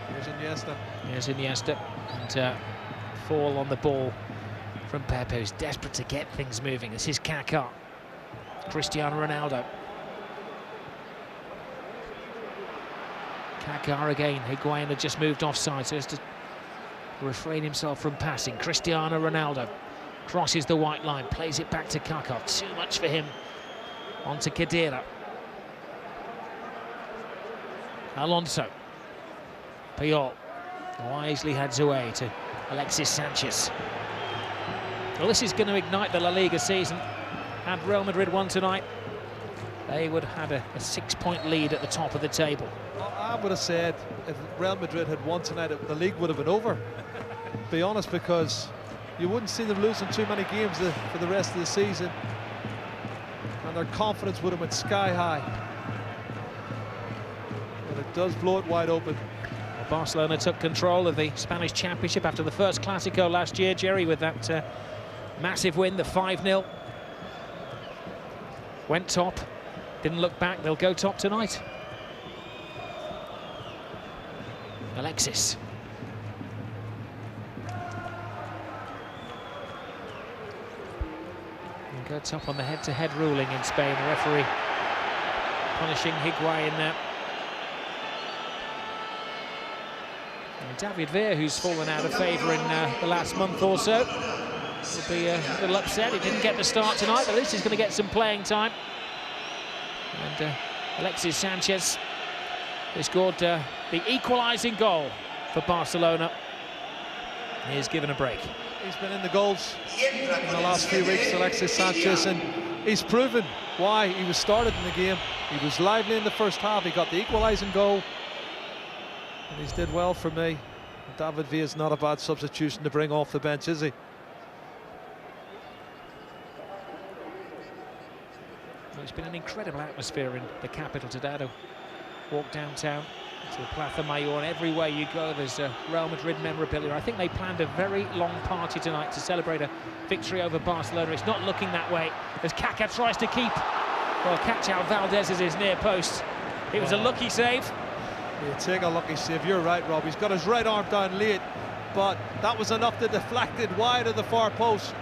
Here's Iniesta. Here's Iniesta. And fall on the ball from Pepe, who's desperate to get things moving. This is Kaká. Cristiano Ronaldo. Kaká again. Higuain had just moved offside, so as to refrain himself from passing. Cristiano Ronaldo crosses the white line, plays it back to Kaká. Too much for him. On to Khedira. Alonso. Puyol wisely heads away to Alexis Sanchez. Well, this is going to ignite the La Liga season. Had Real Madrid won tonight, they would have had a 6-point lead at the top of the table. I would have said if Real Madrid had won tonight, the league would have been over. Be honest, because you wouldn't see them losing too many games for the rest of the season, and their confidence would have went sky high. But it does blow it wide open. Well, Barcelona took control of the Spanish Championship after the first Clásico last year, Jerry, with that massive win, the 5-0. Went top, didn't look back. They'll go top tonight. Alexis. And go top on the head-to-head ruling in Spain. The referee punishing Higuain there. And David Villa, who's fallen out of favour in the last month or so, will be a little upset. He didn't get the start tonight, but at least he's going to get some playing time. And Alexis Sanchez has scored the equalising goal for Barcelona. He is given a break. He's been in the goals in the last few weeks, Alexis Sanchez, and he's proven why he was started in the game. He was lively in the first half, he got the equalising goal, and he's did well for me. David Villa is not a bad substitution to bring off the bench, is he? Well, it's been an incredible atmosphere in the capital today. To walk downtown to the Plaza Mayor, and everywhere you go there's Real Madrid memorabilia. I think they planned a very long party tonight to celebrate a victory over Barcelona. It's not looking that way as Kaká tries to keep, well, catch out Valdez as his near post. It was a lucky save. You take a lucky save, you're right, Rob. He's got his right arm down late, but that was enough to deflect it wide of the far post.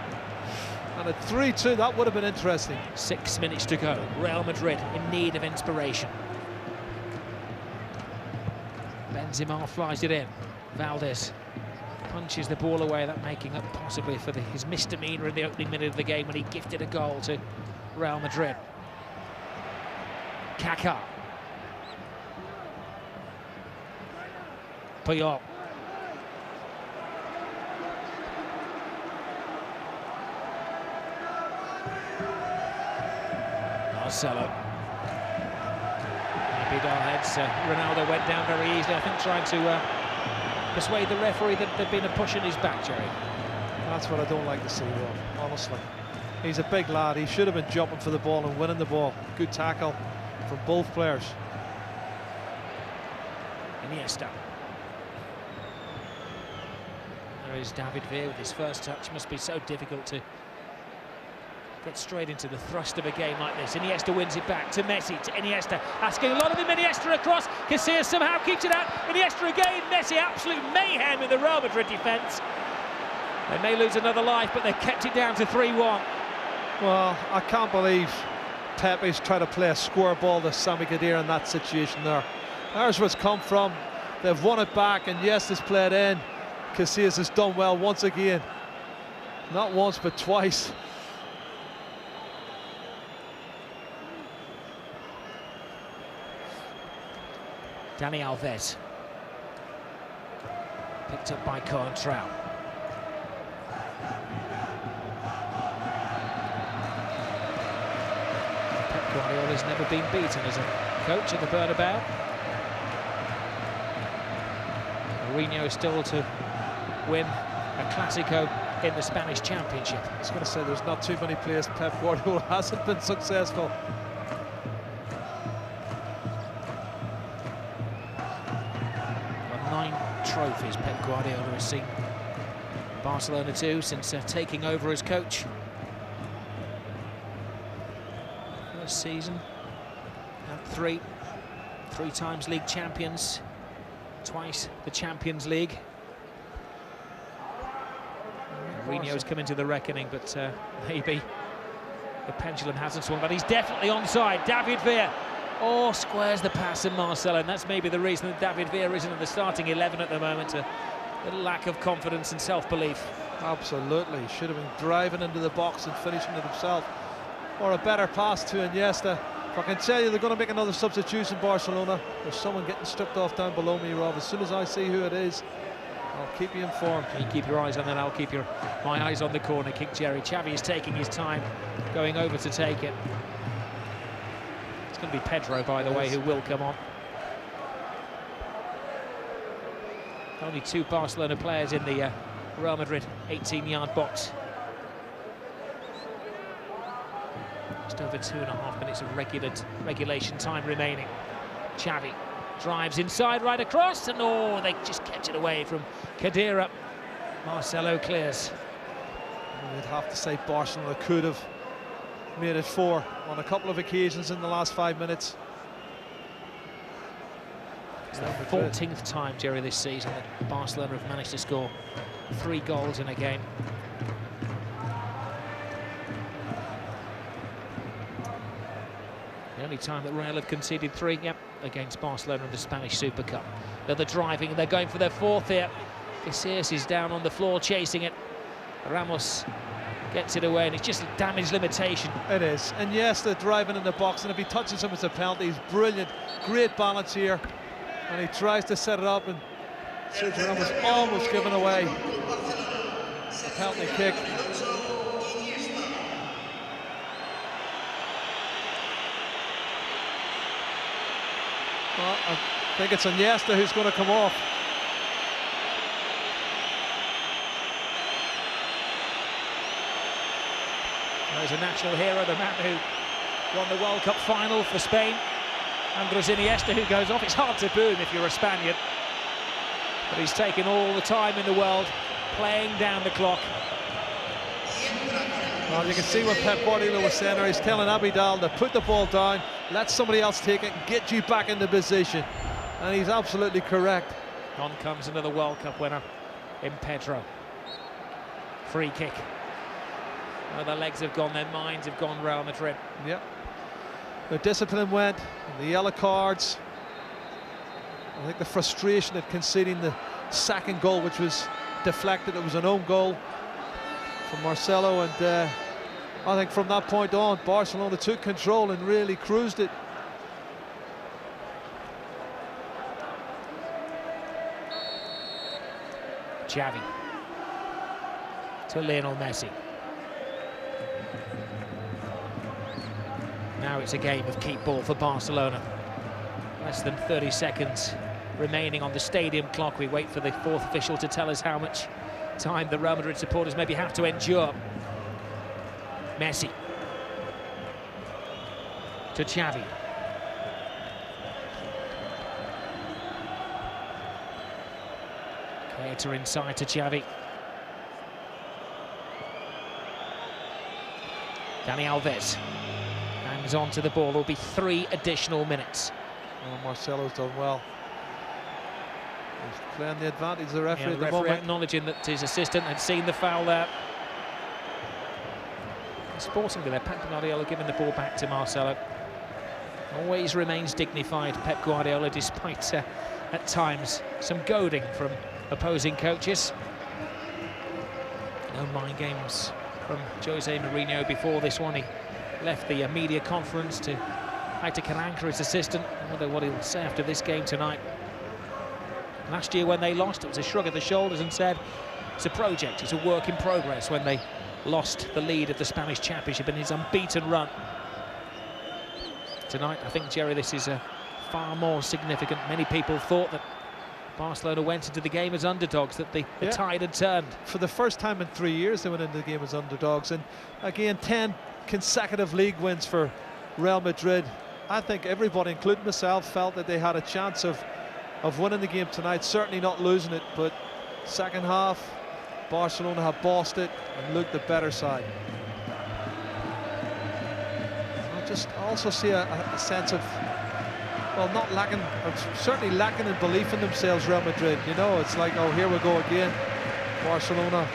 And at 3-2, that would have been interesting. 6 minutes to go. Real Madrid in need of inspiration. Benzema flies it in. Valdez punches the ball away, that making up possibly for his misdemeanor in the opening minute of the game when he gifted a goal to Real Madrid. Kaká. Puyol. Marcelo. Beat our heads. Ronaldo went down very easily, I think, trying to persuade the referee that there'd been a push in his back, Jerry. That's what I don't like to see, Rob, honestly. He's a big lad, he should have been jumping for the ball and winning the ball. Good tackle from both players. Iniesta. There is David Villa with his first touch. Must be so difficult to get straight into the thrust of a game like this. Iniesta wins it back to Messi, to Iniesta, asking a lot of him. Iniesta across, Casillas somehow keeps it out. Iniesta again, Messi, absolute mayhem in the Real Madrid defence. They may lose another life, but they've kept it down to 3-1. Well, I can't believe Pepe's trying to play a square ball to Sami Khedira in that situation there. There's where it's come from. They've won it back, and yes, it's played in. Casillas has done well once again. Not once, but twice. Dani Alves. Picked up by Coentrão. Pep Guardiola's never been beaten as a coach at the Bernabeu. Mourinho is still to win a Clásico in the Spanish Championship. I was going to say there's not too many players Pep Guardiola hasn't been successful. Well, 9 trophies Pep Guardiola has seen Barcelona to since taking over as coach. First season, had 3 times league champions, twice the Champions League. Mourinho's come into the reckoning, but maybe the pendulum hasn't swung. But he's definitely onside. David Villa, squares the pass in Marcelo, and that's maybe the reason that David Villa isn't in the starting 11 at the moment. A lack of confidence and self-belief. Absolutely, should have been driving into the box and finishing it himself, or a better pass to Iniesta. I can tell you they're going to make another substitution, Barcelona. There's someone getting stripped off down below me, Rob. As soon as I see who it is, I'll keep you informed. You keep your eyes on that, I'll keep my eyes on the corner kick, Jerry. Xavi is taking his time, going over to take it. It's going to be Pedro, by the way, who will come on. Only 2 Barcelona players in the Real Madrid 18-yard box. Just over 2.5 minutes of regulation time remaining. Xavi drives inside, right across, and they just kept it away from Khedira. Marcelo clears. You'd have to say Barcelona could have made it 4 on a couple of occasions in the last 5 minutes. It's the 14th time, Jerry, this season that Barcelona have managed to score 3 goals in a game. The only time that Real have conceded 3, against Barcelona in the Spanish Super Cup. They're driving, they're going for their 4th here. Casillas is down on the floor chasing it. Ramos gets it away, and it's just a damage limitation. It is, and yes, they're driving in the box, and if he touches him, it's a penalty. He's brilliant, great balance here, and he tries to set it up, and Sergio Ramos almost given away. penalty kick. Well, I think it's Iniesta who's going to come off. There's a national hero, the man who won the World Cup final for Spain, Andres Iniesta, who goes off. It's hard to boo him if you're a Spaniard, but he's taken all the time in the world, playing down the clock. Well, you can see what Pep Guardiola was saying there. He's telling Abidal to put the ball down, let somebody else take it and get you back into position. And he's absolutely correct. On comes another World Cup winner in Pedro. Free kick. Well, their legs have gone, their minds have gone, Real Madrid. Yep. Their discipline went, and the yellow cards. I think the frustration at conceding the second goal, which was deflected, it was an own goal from Marcelo, and I think from that point on, Barcelona took control and really cruised it. Xavi to Lionel Messi. Now it's a game of keep ball for Barcelona. Less than 30 seconds remaining on the stadium clock. We wait for the fourth official to tell us how much time the Real Madrid supporters maybe have to endure. Messi to Xavi. Keita inside to Xavi. Dani Alves hangs on to the ball. There'll be 3 additional minutes. Oh, Marcelo's done well. He's playing the advantage of the referee Yeah, at the the referee moment. acknowledging that his assistant had seen the foul there. Sportingly there, Pep Guardiola giving the ball back to Marcelo. Always remains dignified, Pep Guardiola, despite at times some goading from opposing coaches. No mind games from Jose Mourinho before this one. He left the media conference to Hector Caranca, his assistant. I wonder what he'll say after this game tonight. Last year when they lost, it was a shrug of the shoulders and said it's a project, it's a work in progress when they lost the lead of the Spanish Championship in his unbeaten run. Tonight, I think, Jerry, this is far more significant. Many people thought that Barcelona went into the game as underdogs, that the tide had turned. For the first time in 3 years, they went into the game as underdogs. And again, 10 consecutive league wins for Real Madrid. I think everybody, including myself, felt that they had a chance of winning the game tonight, certainly not losing it, but second half, Barcelona have bossed it and looked the better side. I just also see a sense of, well, not lacking, or certainly lacking in belief in themselves, Real Madrid. You know, it's like, oh, here we go again. Barcelona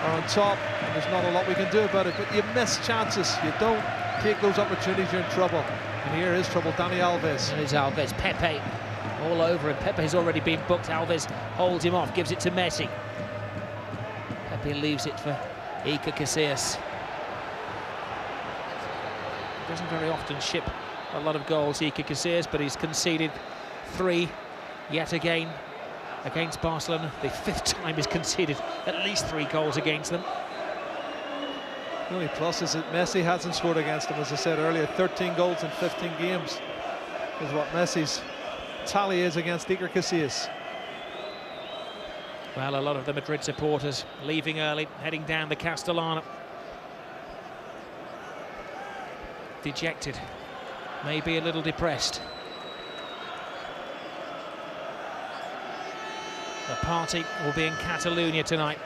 are on top, and there's not a lot we can do about it, but you miss chances. You don't take those opportunities, you're in trouble. And here is trouble, Dani Alves. There's Alves, Pepe all over him. Pepe's already been booked. Alves holds him off, gives it to Messi. Pepe leaves it for Iker Casillas. He doesn't very often ship a lot of goals, Iker Casillas, but he's conceded 3 yet again against Barcelona. The 5th time he's conceded at least 3 goals against them. The only plus is that Messi hasn't scored against them, as I said earlier. 13 goals in 15 games is what Messi's tally is against Iker Casillas. Well, a lot of the Madrid supporters leaving early, heading down the Castellana. Dejected, maybe a little depressed. The party will be in Catalonia tonight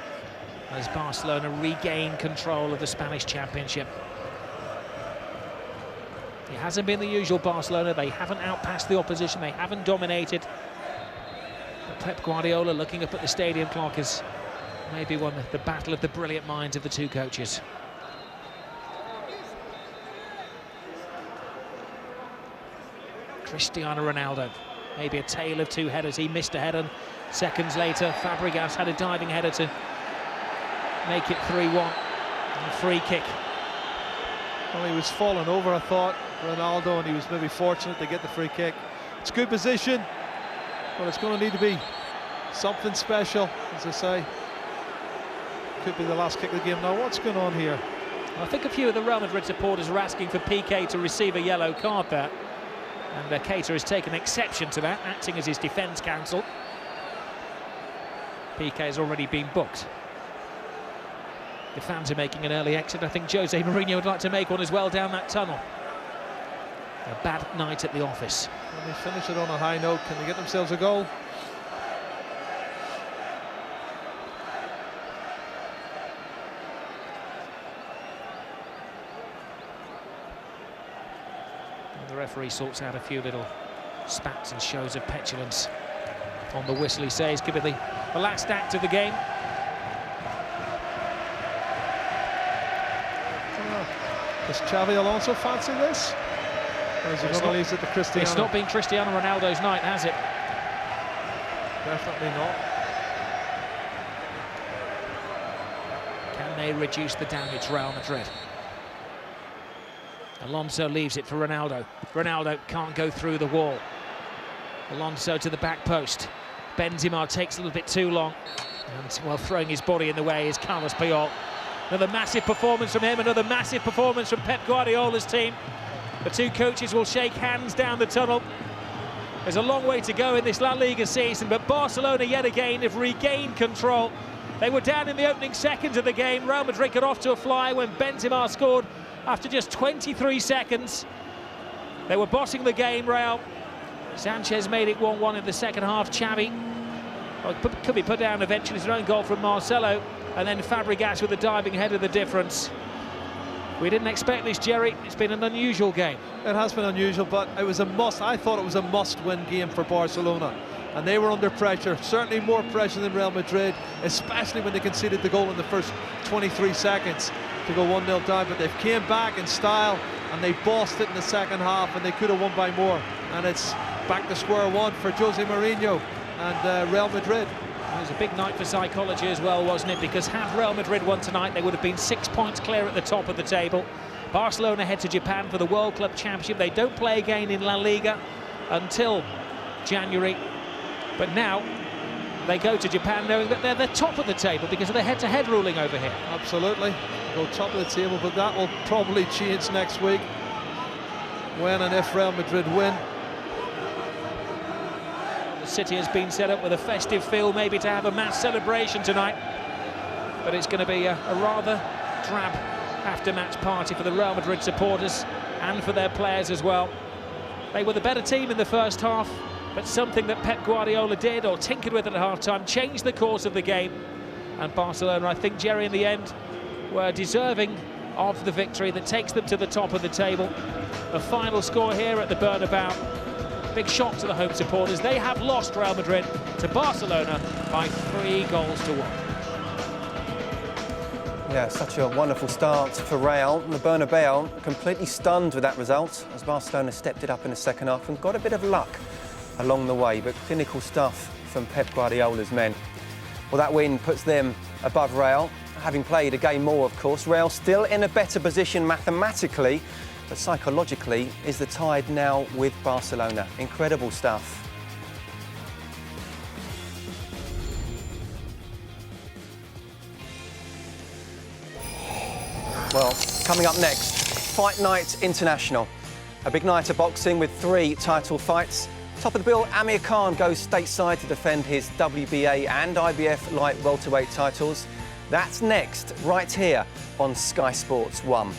as Barcelona regain control of the Spanish Championship. It hasn't been the usual Barcelona. They haven't outpassed the opposition. They haven't dominated. But Pep Guardiola, looking up at the stadium clock, has maybe won the battle of the brilliant minds of the two coaches. Cristiano Ronaldo, maybe a tale of 2 headers. He missed a header. Seconds later, Fabregas had a diving header to make it 3-1. And a free kick. Well, he was falling over, I thought, Ronaldo, and he was maybe fortunate to get the free kick. It's good position, but it's going to need to be something special, as I say. Could be the last kick of the game. Now, what's going on here? I think a few of the Real Madrid supporters are asking for Piqué to receive a yellow card there. And Keita has taken exception to that, acting as his defence counsel. Piqué has already been booked. The fans are making an early exit. I think Jose Mourinho would like to make one as well down that tunnel. A bad night at the office. Can they finish it on a high note? Can they get themselves a goal? The referee sorts out a few little spats and shows of petulance on the whistle. He says could be the last act of the game. Does Xavi Alonso fancy this? Or is he going to leave it to Cristiano? It's not been Cristiano Ronaldo's night, has it? Definitely not. Can they reduce the damage, Real Madrid? Alonso leaves it for Ronaldo. Ronaldo can't go through the wall. Alonso to the back post. Benzema takes a little bit too long. And while throwing his body in the way is Carlos Puyol. Another massive performance from him, another massive performance from Pep Guardiola's team. The two coaches will shake hands down the tunnel. There's a long way to go in this La Liga season, but Barcelona yet again have regained control. They were down in the opening seconds of the game. Real Madrid got off to a fly when Benzema scored after just 23 seconds. They were bossing the game, Real. Sanchez made it 1-1 in the second half. Xavi could be put down eventually. It's an own goal from Marcelo. And then Fabregas with the diving header, the difference. We didn't expect this, Jerry. It's been an unusual game. It has been unusual, but it was a must. I thought it was a must-win game for Barcelona. And they were under pressure, certainly more pressure than Real Madrid, especially when they conceded the goal in the first 23 seconds to go 1-0 down. But they've came back in style and they bossed it in the second half, and they could have won by more. And it's back to square one for Jose Mourinho and Real Madrid. It was a big night for psychology as well, wasn't it? Because had Real Madrid won tonight, they would have been 6 points clear at the top of the table. Barcelona head to Japan for the World Club Championship. They don't play again in La Liga until January. But now they go to Japan knowing that they're the top of the table because of the head-to-head ruling over here. Absolutely. Go top of the table, but that will probably change next week when and if Real Madrid win. The city has been set up with a festive feel, maybe to have a mass celebration tonight, but it's going to be a rather drab after-match party for the Real Madrid supporters and for their players as well. They were the better team in the first half, but something that Pep Guardiola did or tinkered with at half-time changed the course of the game. And Barcelona, I think, Jerry, in the end, were deserving of the victory that takes them to the top of the table. The final score here at the Bernabeu. Big shock to the home supporters. They have lost, Real Madrid, to Barcelona by 3-1. Yeah, such a wonderful start for Real. The Bernabeu completely stunned with that result as Barcelona stepped it up in the second half and got a bit of luck along the way, but clinical stuff from Pep Guardiola's men. Well, that win puts them above Real, having played a game more, of course. Real still in a better position mathematically, but psychologically is the tide now with Barcelona. Incredible stuff. Well, coming up next, Fight Night International. A big night of boxing with 3 title fights. Top of the bill, Amir Khan goes stateside to defend his WBA and IBF light welterweight titles. That's next, right here on Sky Sports 1.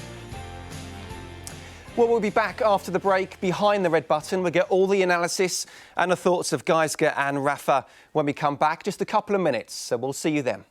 Well, we'll be back after the break behind the red button. We'll get all the analysis and the thoughts of Geisker and Rafa when we come back. Just a couple of minutes, so we'll see you then.